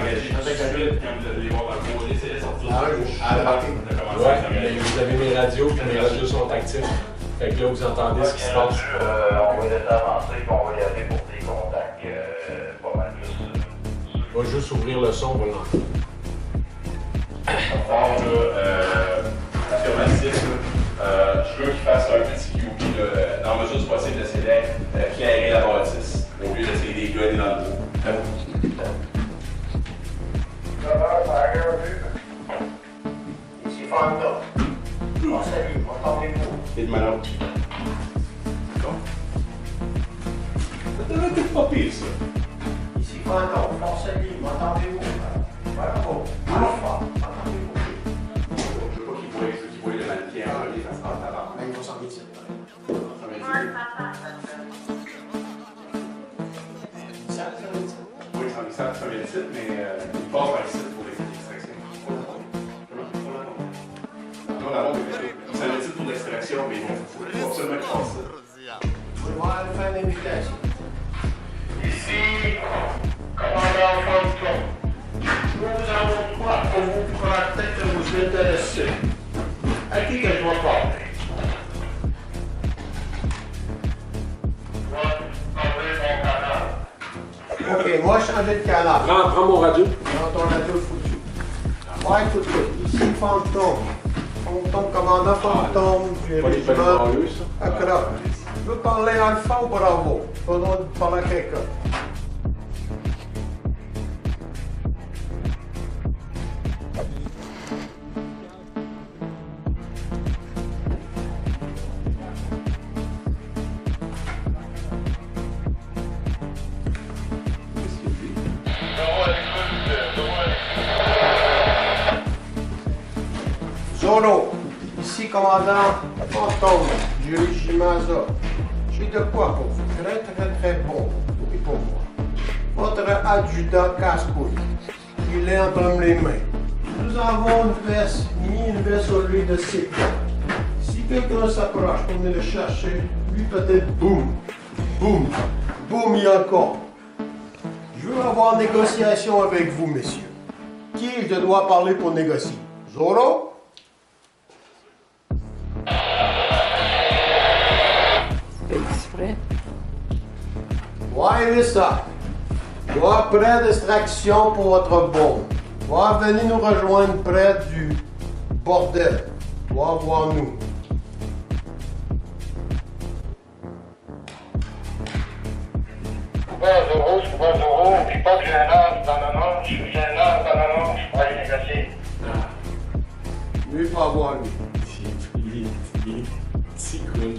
Ouais, mais vous avez mes radios, puis mes radios sont actifs. Fait que là, vous entendez ce qui se passe. On va laisser avancer, puis on va y aller pour des contacts pas mal plus. On va juste ouvrir le son, on va l'entendre. Affirmatif, je veux qu'il fasse un petit QB dans la mesure du possible d'essayer d'éclairer la bâtisse au lieu d'essayer des gonner dans le dos. Ici, Fanta. On salue, entendez-vous? Et de Manon. T'avais peut-être pas pire, ça. Ici, Fanta, on salue, entendez-vous? Bravo. Alpha, entendez-vous? Je veux pas qu'ils voient le mannequin en relief à ce temps-là. Ils vont s'en dire. Oui, ça vient de site, mais il passe par le site pour l'extraction. Non, la bombe est ça vient de site pour l'extraction, mais il faut absolument qu'il fasse ça. Je vais voir faire l'invitation. Ici, commandant Fantôme. Nous avons quoi pour vous pourra peut-être vous intéresser. À qui que je dois parler? Ok, moi je changeais de canal. Prends mon radio. Prends ton radio foutu. Ouais, écoute, ici Fantôme. Fantôme, commandant Fantôme du régiment Accra. Je veux parler Alpha ou Bravo? Je veux parler à quelqu'un. Zoro, ici commandant Fantôme du régiment Azor. J'ai de quoi pour vous, très bon et pour moi. Votre adjudant casse-couille, il est entre les mains. Nous avons une veste sur lui de sécurité. Si quelqu'un s'approche pour venir le chercher, lui peut-être boum, boum, boum et encore. Je veux avoir une négociation avec vous, messieurs. Qui je dois parler pour négocier? Zoro? Exprès. Ouais, ça. Dois près d'extraction pour votre bombe. Dois venir nous rejoindre près du bordel. Dois voir nous. Je suis pas que j'ai un as dans la manche, j'ai un as dans la manche, je vais aller négocier. Lui, pas voir lui. Ticoun.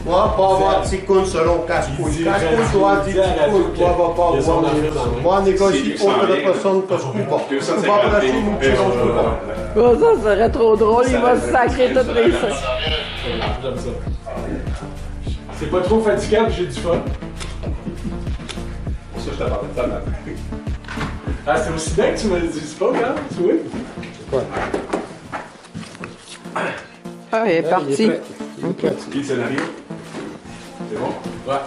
Moi, pas voir Ticoun selon Casse-Couille. Casse-Couille doit dire Ticoun, toi, va pas voir lui. Moi, négocie autre personne que Scuba. Scuba, bracher, nous tirons Scuba. Oh, ça serait trop drôle, il va se sacrer toutes les seins. J'aime ça. C'est pas trop fatigant, j'ai du fun. Pour ça, je t'ai parlé de ça matin. Ah, c'est aussi bien que tu me le dis pas, gars? Tu vois? Quoi? Ah, il est parti. OK. Puis le scénario? C'est bon? Ouais.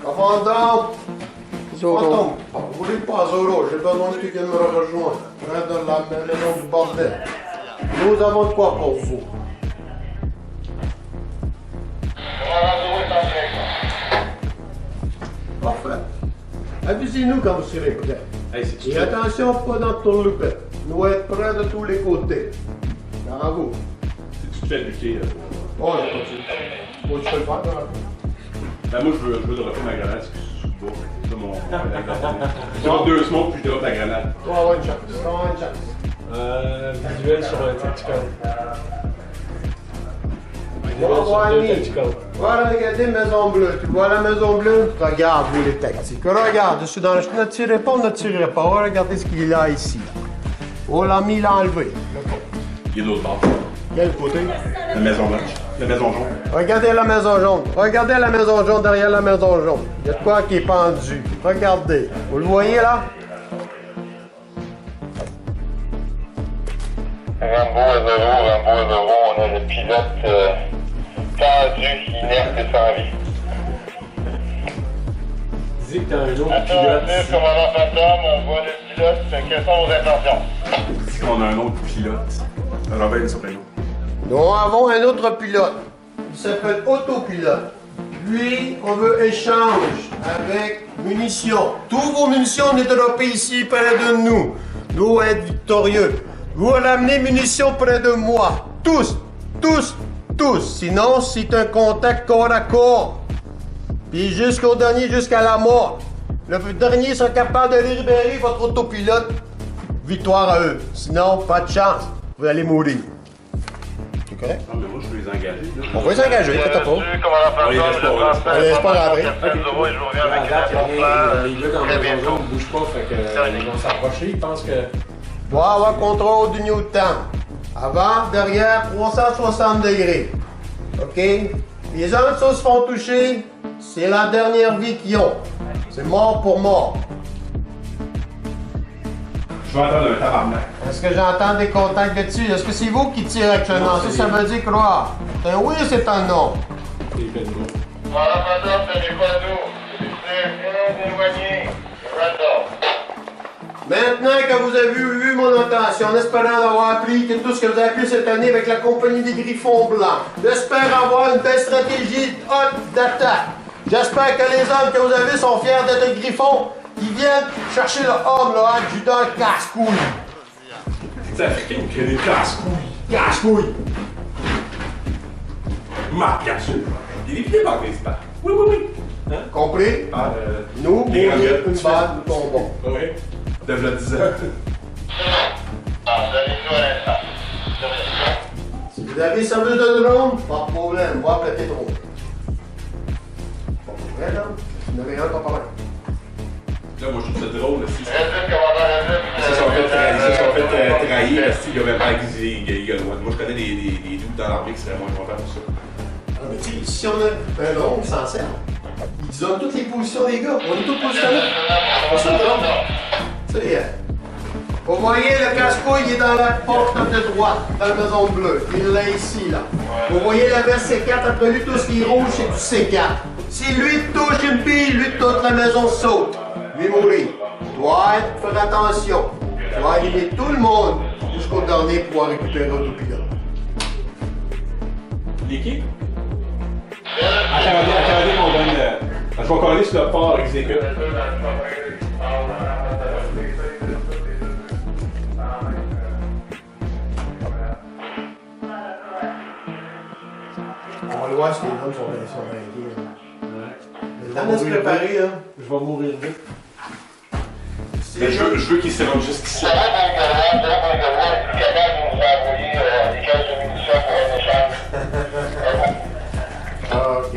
Commandant! Zoro. Vous voulez pas Zoro, j'ai besoin que tu viennes me rejoindre. Près de la maison du bordel. Nous avons de quoi pour vous. Parfait. Avisez-nous quand vous serez prêts. Et attention, pas dans ton loupette. Nous allons être prêts de tous les côtés. Car à vous. Si tu te fais buter, Oh, il n'y a pas de souci. Faut que tu le fasses, hein? Ben moi, je veux dropper ma grenade. C'est mon... Je drop 2 smokes, puis je drop la grenade. Tu vas avoir une chance. Visuel sur un tactical. Voilà, regardez Maison Bleue. Tu vois la Maison Bleue? Regarde, vous les tactiques. Regarde, je suis dans le... Ne tirez pas. Regardez ce qu'il a ici. On l'a mis, l'a enlevé. Il y a d'autres bords. Quel côté? La maison blanche. La maison jaune. Regardez la maison jaune. Regardez la maison jaune derrière la maison jaune. Il y a de quoi qui est pendu. Regardez. Vous le voyez là? Rambo à zéro, on a le pilote tendu, inerte et sans vie. Dis que t'as un autre Attendu, commandant Phantom, on voit le pilote. Quelles sont vos intentions? Dis qu'on a un autre pilote. Robin, il s'appelle nous. Nous avons un autre pilote. Il s'appelle Autopilote. Lui, on veut échange avec munitions. Tous vos munitions, on est droppées ici près de nous. Nous, être victorieux. Vous ramenez munitions près de moi. Tous. Sinon, c'est un contact corps à corps. Puis jusqu'au dernier, jusqu'à la mort. Le dernier sera capable de libérer votre autopilote. Victoire à eux. Sinon, pas de chance. Vous allez mourir. C'est correct? Non, mais moi, je peux les engager. Là. On va les engager, faites pas. Allez, c'est pas grave. Les gars dans la maison jaune ne bougent pas, fait qu'ils vont s'approcher. Ils pensent que... Doit avoir contrôle du Newton. Avant, derrière, 360 degrés. OK? Les autres se font toucher, c'est la dernière vie qu'ils ont. C'est mort pour mort. Je vais entendre un tabarnak. Est-ce que j'entends des contacts de tir? Est-ce que c'est vous qui tirez actuellement? Ça veut dire croire. C'est un oui ou c'est un non? Voilà, madame, c'est des cadeaux. C'est éloigné. Randall. Maintenant que vous avez vu mon intention, en espérant avoir appris que tout ce que vous avez appris cette année avec la compagnie des Griffons Blancs, j'espère avoir une belle stratégie haute d'attaque. J'espère que les hommes que vous avez sont fiers d'être Griffons qui viennent chercher le homme, là, adjudant casse-couille. C'est africain qui a des casse-couilles. Casse-couille. Bien sûr. Il y a des pieds par les pas. Oui. Hein? Compris? Nous, les on est une balle, nous tombons. Oui. De v'là 10 ans. Si vous avez service de drone, pas de problème, moi, appeler trop. Pas de problème, là. Vous n'avez rien, pas de problème. Là, moi, je trouve ça drôle. Ils se sont fait trahir. Il y avait pas accusé. Moi, je connais des doutes dans l'armée qui seraient moins contents pour ça. Ah, mais tu sais, si on a un drone qui s'en sert, ils donnent toutes les positions des gars. On est tous positionnés. C'est ça le drone. Vous voyez, le casse-couille, il est dans la porte de droite, dans la maison bleue. Il l'a ici, là. Vous voyez la veste C4, après lui, tout ce qui est rouge, c'est du C4. Si lui touche une bille, lui, toute la maison saute. Lui mourir. Doit faire attention. Doit éliminer tout le monde jusqu'au dernier pour pouvoir récupérer l'autopilote. L'équipe? Attendez, on donne... Je vais coller sur le port exécute. On le voit si les hommes sont inquiets. Le temps de se préparer, là. Je vais mourir vite. Mais je veux qu'ils se rendent juste ici. Ah, ok.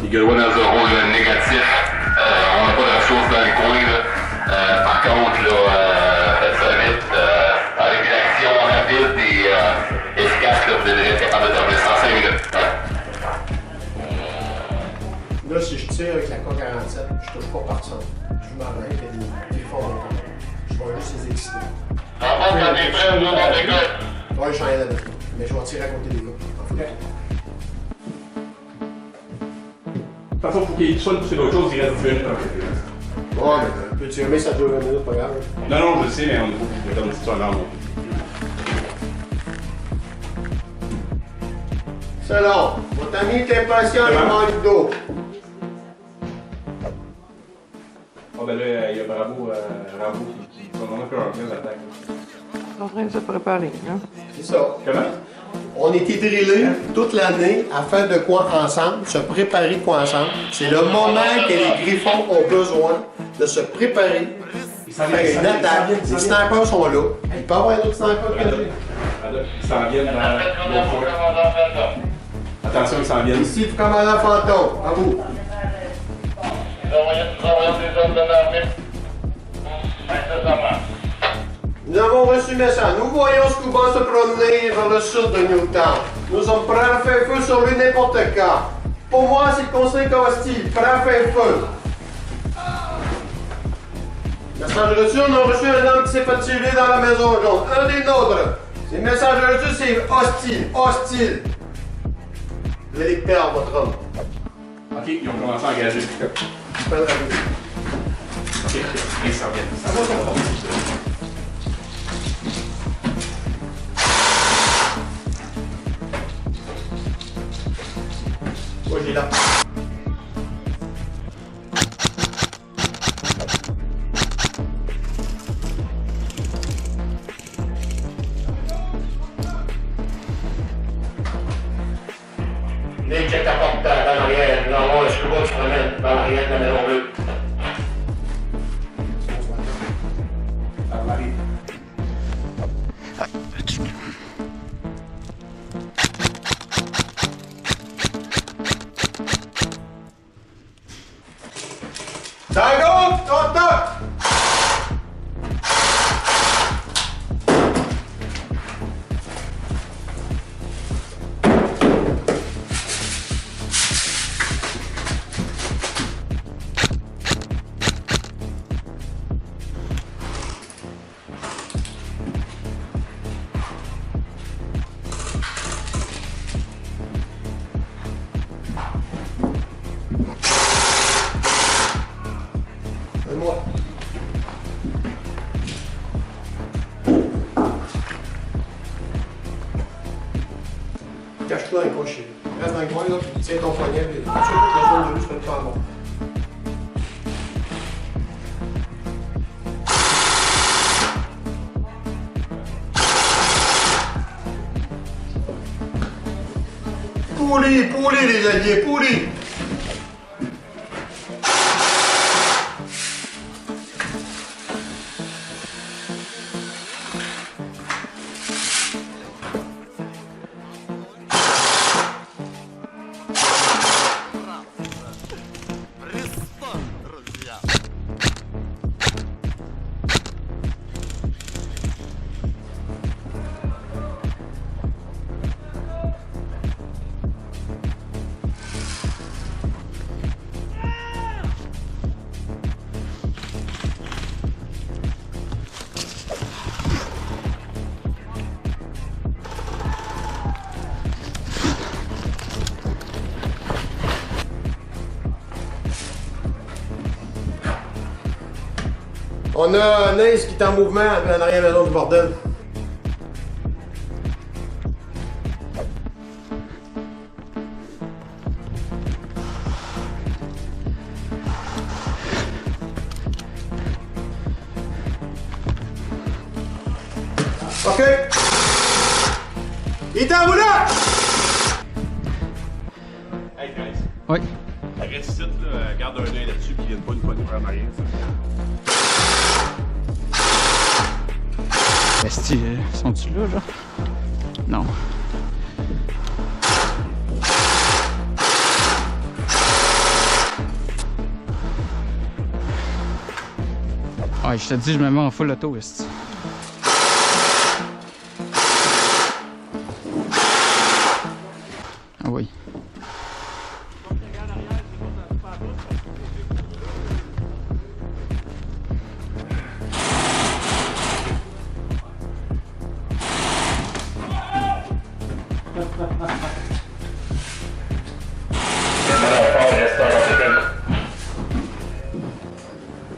Les Galois dans un rôle négatif. On n'a pas de ressources dans les coins. Par contre, là, faites ça vite. Avec une action rapide et efficace, là, vous devez être capable de terminer ça en 5 minutes. Là, si je tire avec la K-47, je touche pas personne. Je m'arrête, il y a des forts. Je vais juste les exciter. En fait, quand t'es prêt, nous, on décolle. Ouais, je suis en là-dedans. Mais je vais tirer à côté des gars. De toute façon, pour qu'il soit poussé d'autre chose, il reste 10 minutes en fait. Ouais, mais peux-tu aimer ça dure 20 minutes, pas grave. Non, non, je sais, mais on est pas obligé de faire une situation énorme. Selon, votre ami est impatient, il manque d'eau. Oh, ben là, il y a Bravo qui va vraiment faire un bien d'attaque. En train de se préparer, hein? C'est ça. Comment? On était drillés toute l'année à faire de quoi ensemble, se préparer de quoi ensemble. C'est le moment que les Griffons ont besoin de se préparer, faire une attaque. Les snipers sont là. Il peut y avoir un autre sniper que j'ai. Ils s'en viennent dans l'autre coin. Attention, ils s'en viennent. Ici, le commandant Fantôme, à vous. Nous envoyons des hommes de l'armée. Nous avons reçu le message. Nous voyons Scuba se promener vers le sud de Newtown. Nous sommes prêts à faire feu sur lui n'importe quand. Pour moi, c'est conseil hostile. Prêt à faire feu. Message reçu, on a reçu un homme qui s'est fait tirer dans la maison jaune. Un des nôtres. C'est message reçu, c'est hostile. Hostile. Vous allez perdre votre homme. Ok, ils ont commencé à engager. Pas de raison. Ok, ils s'en viennent. Ça va, Moi, j'ai là. Les check à porte dans l'arrière. Nous avons un scuba qui se promène dans l'arrière de la maison bleue. Tango, toc, toc. Moi. Cache-toi dans le coin, chérie. Reste dans le coin, là, puis tiens ton poignet, puis tu sais, toute la zone de lui, tu peux te faire bon. Poulis, les alliés, poulis! On a un ace qui est en mouvement en arrière-maison du bordel. OK. Il est en bout là! Hey, guys. Oui. Reste ici, là, garde un œil là-dessus, puis il vienne pas une poignée en arrière. Est-ce qu'ils sont-tu là, genre? Non. Ah, je te dis, je me mets en full auto, est-ce que... Ah oui.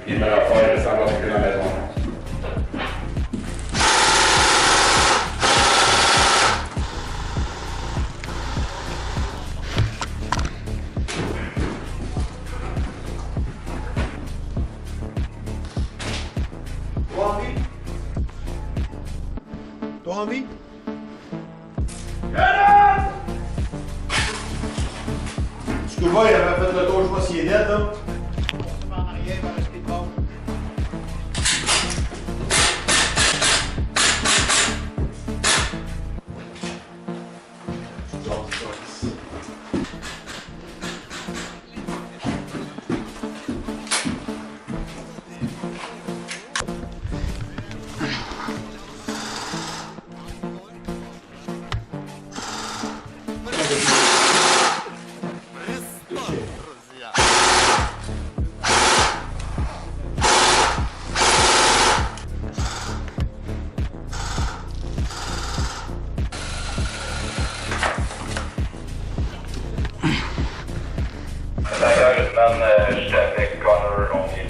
Il est meilleur fort, il reste encore que dans la maison. Toi en vie? Scuba, il avait fait le tour, je vois s'il est dead, là. En arrière, il va rester de bord. J'étais avec Connor, on est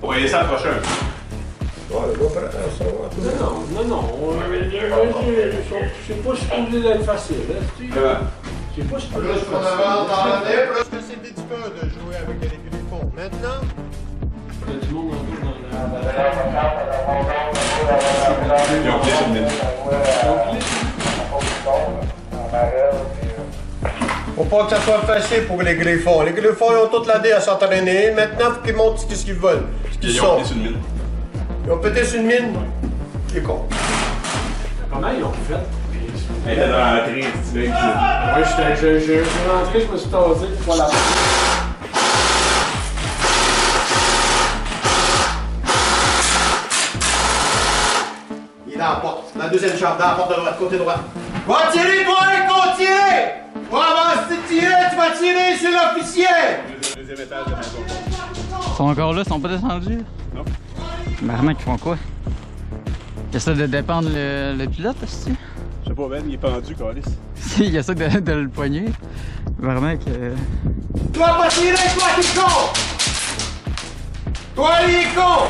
On va laisser approcher un peu. Ouais, on va faire attention. Non. C'est pas supposé d'être facile, hein, Steve? C'est pas supposé d'être Plus qu'on facile. avance dans l'année, plus que c'est difficile de jouer avec les griffons. Maintenant, Il y a du monde en dans Ils ont clé sur le mid. faut pas que ça soit facile pour les griffons. Les griffons, ils ont toute l'année à s'entraîner. Maintenant, il faut qu'ils montrent ce qu'ils veulent. Ce qu'ils Ils ont sont. clé sur le mid. Ils ont pété sur une mine. C'est con. Comment ils ont fait? Elle était dans l'entrée, c'est bien que Ouais, j'ai rentré, je me suis tasé pour la Il est dans la porte. Dans la deuxième chambre, dans la porte de droite, côté droit. Va tirer, toi, Rico, tirer! Va avancer, tirer, tu vas tirer sur l'officier! deuxième étage de la maison. Ils sont encore là, ils sont pas descendus? Non. Vraiment, ils font quoi? Ils essaient de dépendre le pilote, est-ce que Je sais pas, Ben, il est pendu, Calis. il essaie de le poigner. Vraiment que... Tu vas pas tirer, toi, qui est con! Toi, il est con!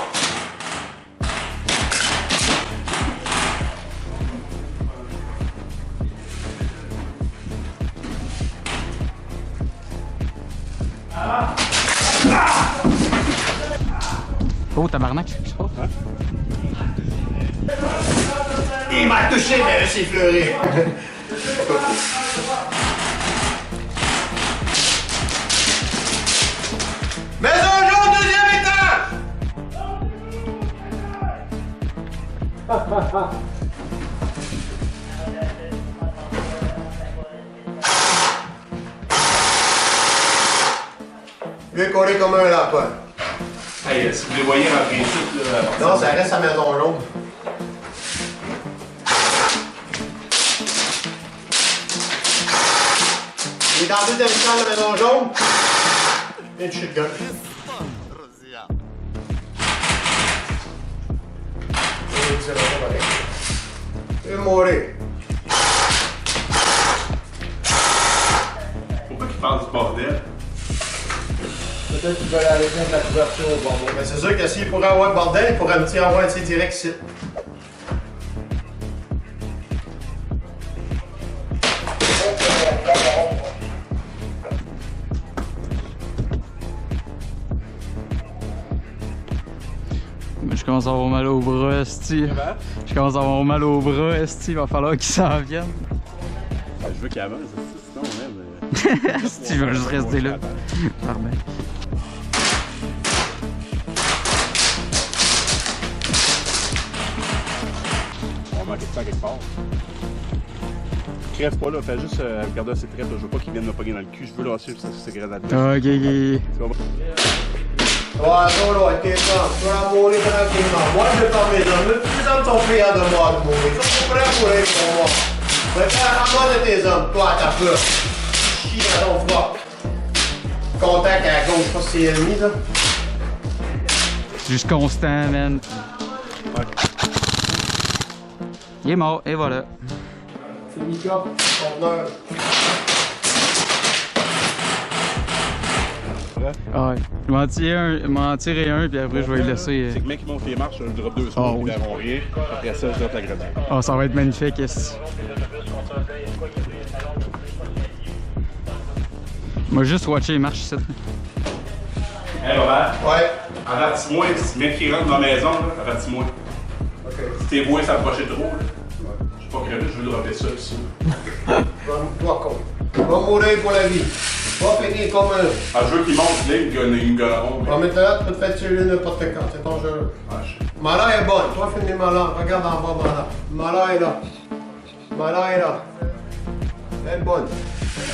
Oh, tabarnak, je sais pas. Il m'a touché, mais c'est fleuré. Maison jaune, deuxième étage! Lui est collé comme un lapin. Hey, si vous les voyez rentrer ici, là. Non, ça reste à Maison jaune. Il est dans la deuxième chambre de Maison jaune. Et une shotgun. Il est mourir. Pourquoi tu parles du bordel? Peut-être qu'ils veulent aller faire de la couverture au bordel. Mais c'est sûr que s'il pourrait avoir le bordel, il pourrait me tirer avoir un tir direct ici. Mais je commence à avoir mal au bras, esti. Je commence à avoir mal au bras, esti. Il va falloir qu'il s'en vienne. Je veux qu'il avance, sinon, même. Si je veux juste rester là. Pardon. On va manquer de temps quelque part. Crève pas là, fais juste regarder ses traits. Je veux pas qu'il vienne me pogner dans le cul. Je veux lâcher ces grenades. Ok. Ouais, non, là, t'es temps. Tu vas mourir tranquillement. Moi, je vais pas mes hommes. Tous les hommes sont prêts à de moi de mourir. Ils sont prêts à mourir pour moi. Prépare à mort de tes hommes. Toi, t'as peur. Chie dans ton froid. Contact à gauche, je pense que c'est ennemi, là. Juste constant, man. Il est mort, et voilà. C'est Mika, conteneur. Ah ouais. Je m'en tirer un, puis après je vais le laisser. C'est que mec qui monte les marches, je le drop 2 secondes, ils verront rien. Après ça, je drop la grenade. Ah, ça va être magnifique, est-ce. Moi, juste watcher les marches ici. Hey Robert. Ouais. Avertis-moi, si mec qui rentre dans la maison, là, avertis-moi. Ok. Si t'es voué s'approcher trop, là, je suis pas crédit, je veux dropper ça ici. Toi, con. Tu vas mourir pour la vie. Va finir comme un. Ah, je veux qu'il monte, là, il me gonneront. Va mettre là, tu peux te faire tirer n'importe quand, c'est dangereux. Mala est bonne, toi finis Mala, regarde en bas Mala. Mala est là. Mala est là. Elle est bonne.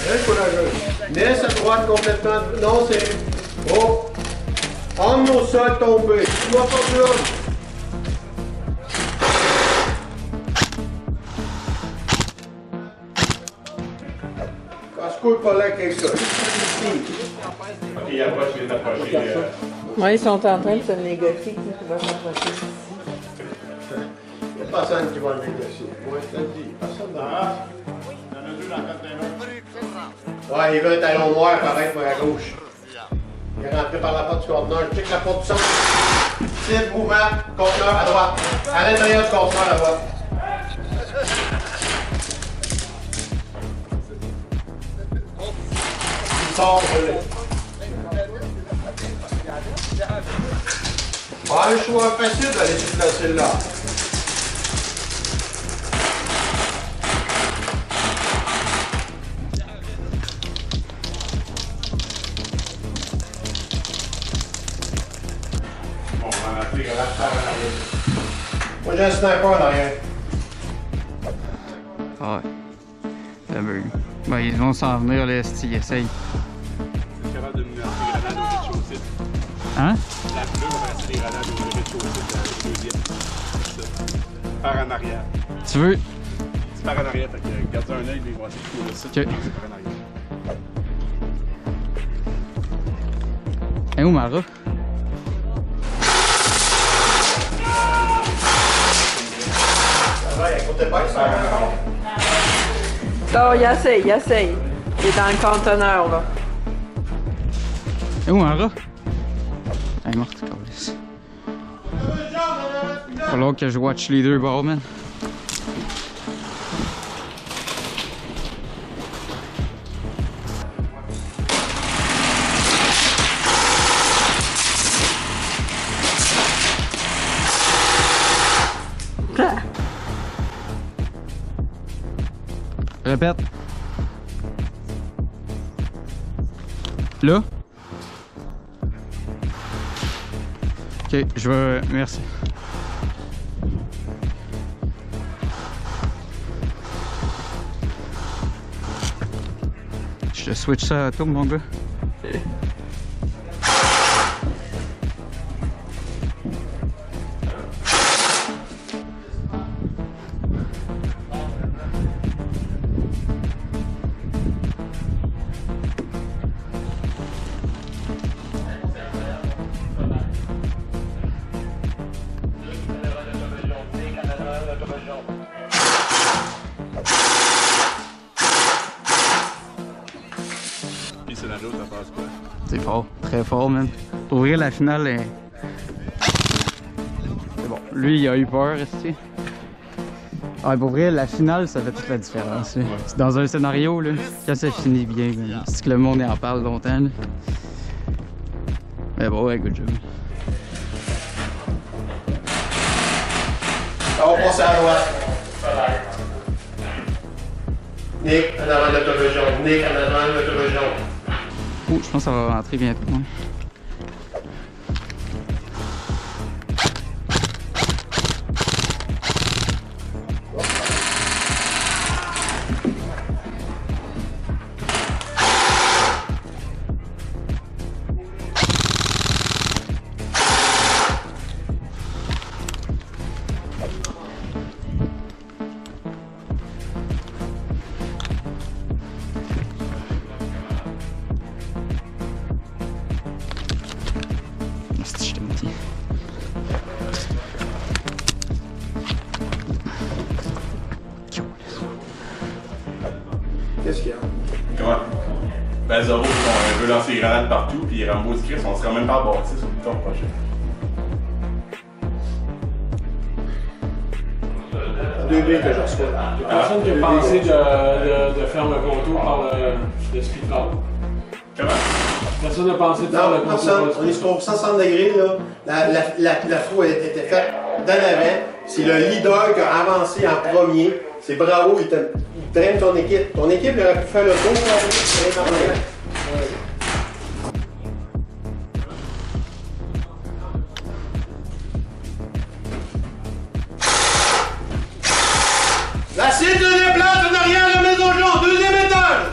Elle est courageuse. Laisse à droite complètement. Non, c'est. Oh! Homme au sol tombé. Tu vois pas plus homme. Casse-couille pas là avec ça. Ok, il approche, il est approché. Ouais, ils sont en train de se négocier qui va s'approcher. Il n'y a personne qui va le négocier. Moi, je te le dis. Personne dans la. Il y en a deux dans le container. Ouais, il veut un talon noir pareil pour la gauche. Il est rentré par la porte du conteneur. Je check la porte du centre. Cible, mouvement, conteneur à droite. À l'intérieur du conteneur à droite. Il sort, je l'ai. Ah, le choix facile d'aller se placer là. Moi j'ai un sniper en arrière. Ah ouais. Ben, ils vont s'en venir, là, s'ils essayent. C'est capable de me lancer des grenades au rez-de-chaussée. Hein? La bleue va lancer des grenades au rez-de-chaussée de deuxième. Par en arrière. Tu veux? C'est par en arrière, fait que garde un œil, ils vont essayer de trouver ça. Ok. C'est par en arrière. Et où Mara? Non, il essaye. Il est dans le conteneur, là. Et où Mara? Elle est morte, câlisse. Il va falloir que je watch les deux bords, man. Répète. Là? Ok, je vais... Merci. Je te switch ça à toi, mon gars. Scénario, ça passe quoi? C'est fort, très fort, man. Pour ouvrir la finale, c'est bon. Lui, il a eu peur, ici. Ah, pour vrai, la finale, ça fait toute la différence. Ouais. Dans un scénario, là, quand ça finit bien, c'est que le monde en parle longtemps. Là. Mais bon, ouais, good job. On va passer à droite. Nick, en avant de l'autobus jaune. Nick, en avant de l'autobus jaune. Oh, je pense que ça va rentrer bientôt. Hein. Qu'est-ce qu'il y a? Comment? Ben, Zoro, on veut lancer les grenades partout, puis Rambo dit Chris, on sera même pas aborté sur le temps prochain. 2 billes que je reçois. Il y a personne qui a pensé de faire le contour par le speedball. Comment? Personne n'a pensé de faire le contour personne. par le On est sur 160 degrés, là. La fou était faite d'en avant. C'est le leader qui a avancé en premier. C'est Bravo, il traîne ton équipe. Ton équipe, il aurait pu faire le tour. La cible se déplace en arrière de la maison jaune, 2e étage!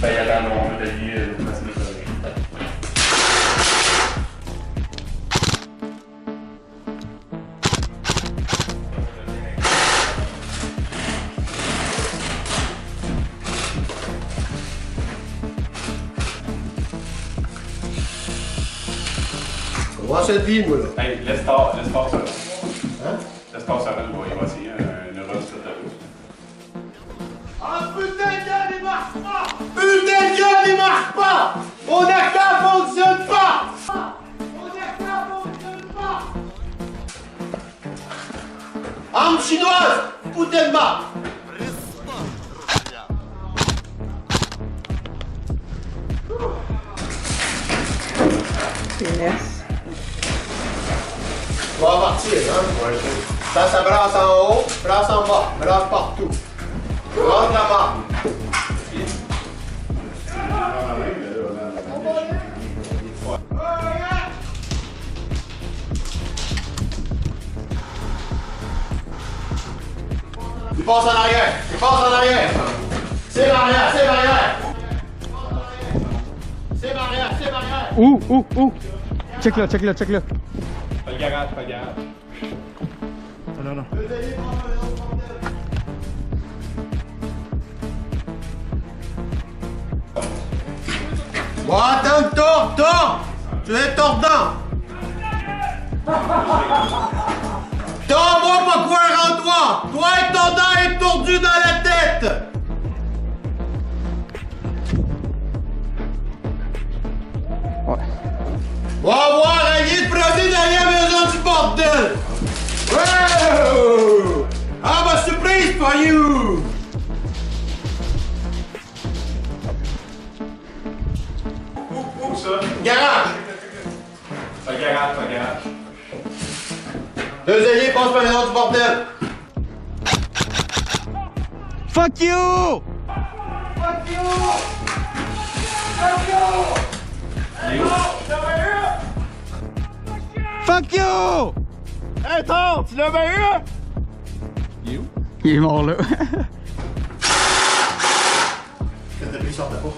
Ben, il y a dans mon atelier de maçonnerie. On va cette vie, moi, là. Hey, laisse faire ça. Hein? Laisse faire ça, il va essayer une run sur ta route. Ah, putain de gars, il marche pas! Putain de gars, il marche pas! Mon acteur fonctionne pas! Mon acteur fonctionne pas! Arme chinoise! Putain de marque! Finesse. On va partir, hein? Ouais. Ça brasse en haut, brasse en bas, brasse partout. Rentre la marque. Il passe en arrière, il passe en arrière. C'est l'arrière, c'est l'arrière. C'est l'arrière, c'est l'arrière. Où? Check là. Pas le garage, pas le garage. Non. Bon, attends, tord! Tu es tordant! Tors-moi pas quoi en toi! Toi et ton dent est tordu dans la tête! Ouais. Va voir un guide produit derrière la maison du bordel! Wow! I have a surprise for you! Où ça? Garage! Pas le garage, pas le garage. 2 alliés passent par la maison du bordel! Fuck you! Fuck you! Fuck you! Il est où? Fuck you! Hey, Thor, tu l'as bien eu? Il est où? Il est mort là. Quand t'as pris, sortait pas.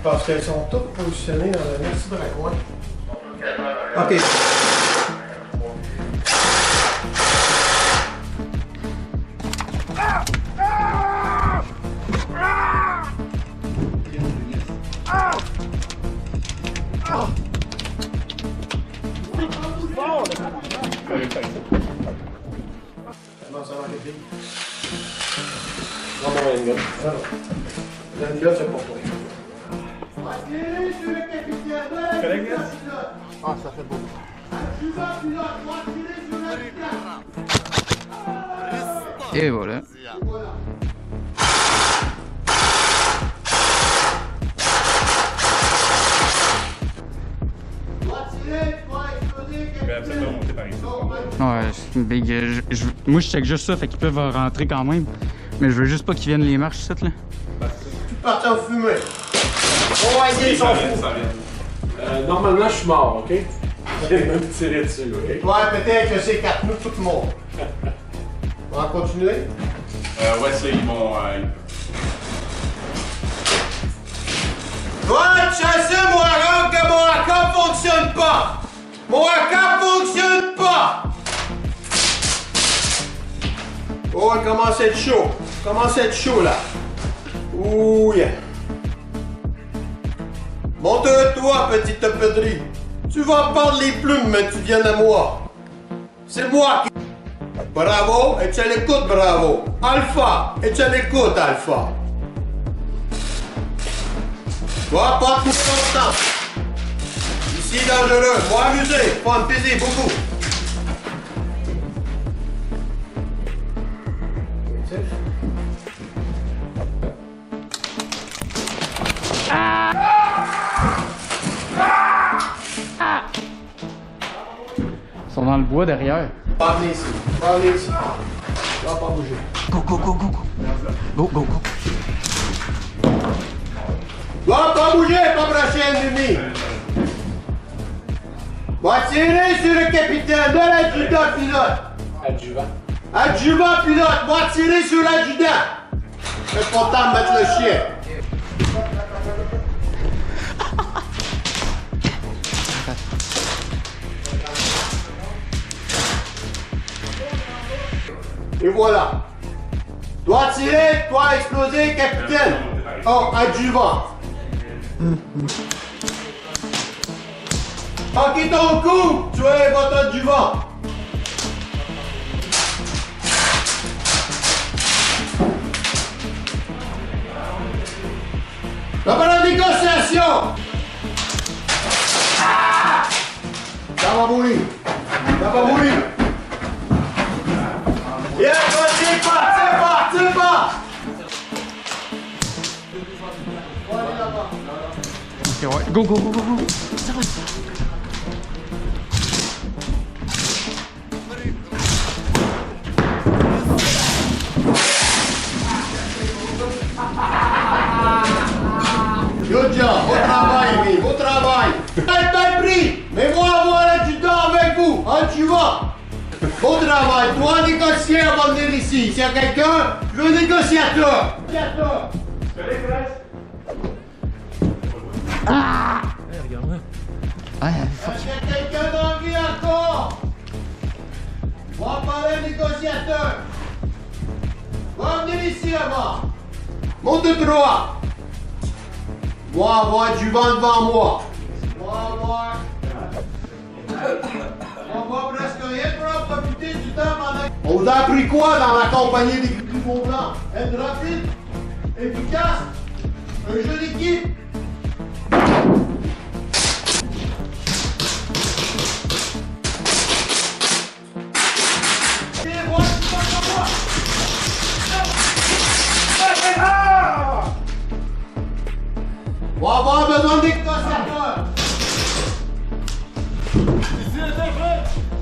Parce qu'elles sont toutes positionnées dans le même petit coin. OK. Comment ça va, les filles? Non, mon handgun. Non, non. L'handgun, c'est pour toi. Ah, ça fait beau. Et voilà. Ouais, big. Moi, je check juste ça, fait qu'ils peuvent rentrer quand même. Mais je veux juste pas qu'ils viennent les marches, cette là. Tu partais en fumée. Oh, ouais, ils sont fous. Normalement, je suis mort, ok? J'ai même tiré dessus, ok? Ouais, peut-être que c'est 4 nous, tout le monde. On va continuer? Ouais, ça, ils vont. Toi, tu sais, mon RAM, que mon AK fonctionne pas! Mon AK fonctionne pas! Oh, il commence à être chaud. Il commence à être chaud, là. Ouh, yeah. Monte-toi, petite pédrie. Tu vas perdre les plumes, mais tu viens à moi. C'est moi qui... Bravo, et tu as l'écoute, bravo. Alpha, et tu as l'écoute, Alpha. Toi, pas tout longtemps. Ici, dangereux. Faut amuser, faut en peser beaucoup. Ils sont dans le bois derrière. Pas venir ici. Pas venir ici. Tu vas pas bouger. Go, go, go, go, go. Go, go, go. Tu vas pas bouger, pas bracher ennemi. Va tirer sur le capitaine de l'adjudant pilote. Adjuvant. Adjuvant pilote, va tirer sur l'adjudant. C'est pas temps de mettre le chien. Et voilà. Toi tirer, toi exploser, capitaine. Oh, adjuvant. Manquez ton coup, tu es votre adjuvant. Ça va la négociation. Ça va mourir. Ça va mourir. Yeah, c'est pas. Ok, ouais. Go, go, go, go, go. Ça va. Good job, beau travail, Amy, beau travail. Pas pris, mais moi avoir l'adjudant avec vous, adjuvant. Beau travail, toi négocier avant de venir ici. S'il y a quelqu'un, je veux un négociateur. Négociateur. Ah! Ouais, est-ce qu'il y a quelqu'un dans la vie encore? Va parler négociateur. Va venir ici avant. Monte droit. Moi avoir du vent devant moi. Moi avoir. On voit presque rien pour profiter du temps pendant. On vous a appris quoi dans la compagnie des Griffons Blancs? Être rapide, efficace, un jeu d'équipe. On va avoir besoin des négociateurs.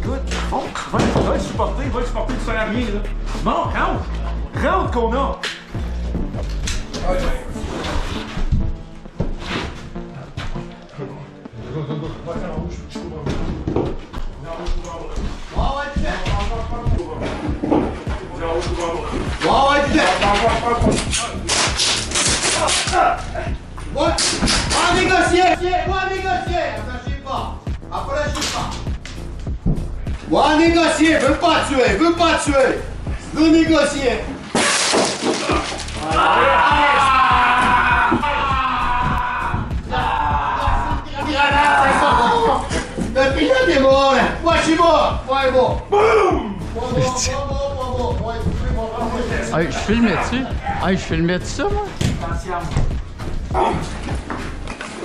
Écoute, va le supporter, tu sers à rien, là. Bon, rentre qu'on a. Va négocier. Attachez pas. Approchez pas. Va négocier. Veux pas tuer. Veux négocier. Le pilote est mort là. Moi je suis mort. Moi est mort. Boum. Hey, je filmais ça, moi?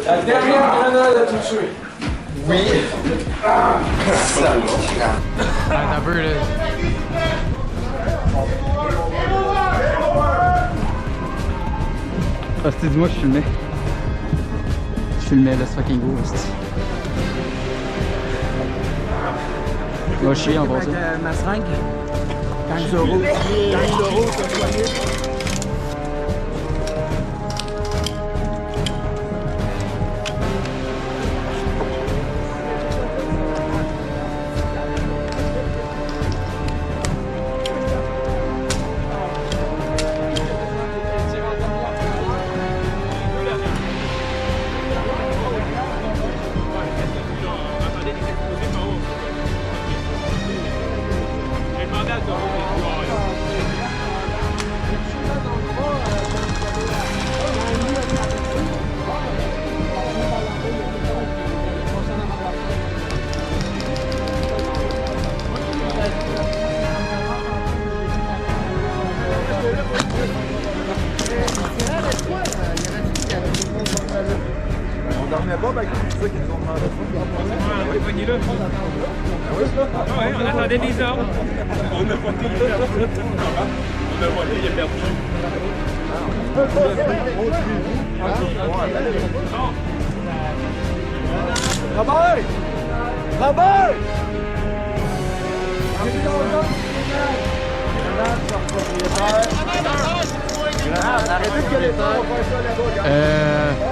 La dernière grenade a tout tué. Oui. T'as peu, là. Ah, c'était dis-moi, je filmais. Let's fucking go, hostie. Va chier en passant. Ma seringue. Quand Zoro, c'est soigné. Bob avec c'est ça qu'ils nous ont demandé. On est pogné là. Ouais, on attendait des ordres. On a voté, il a perdu. On a voté, il a perdu. Robert! Robert! Arrêtez de gueuler ça, on va faire ça là-bas.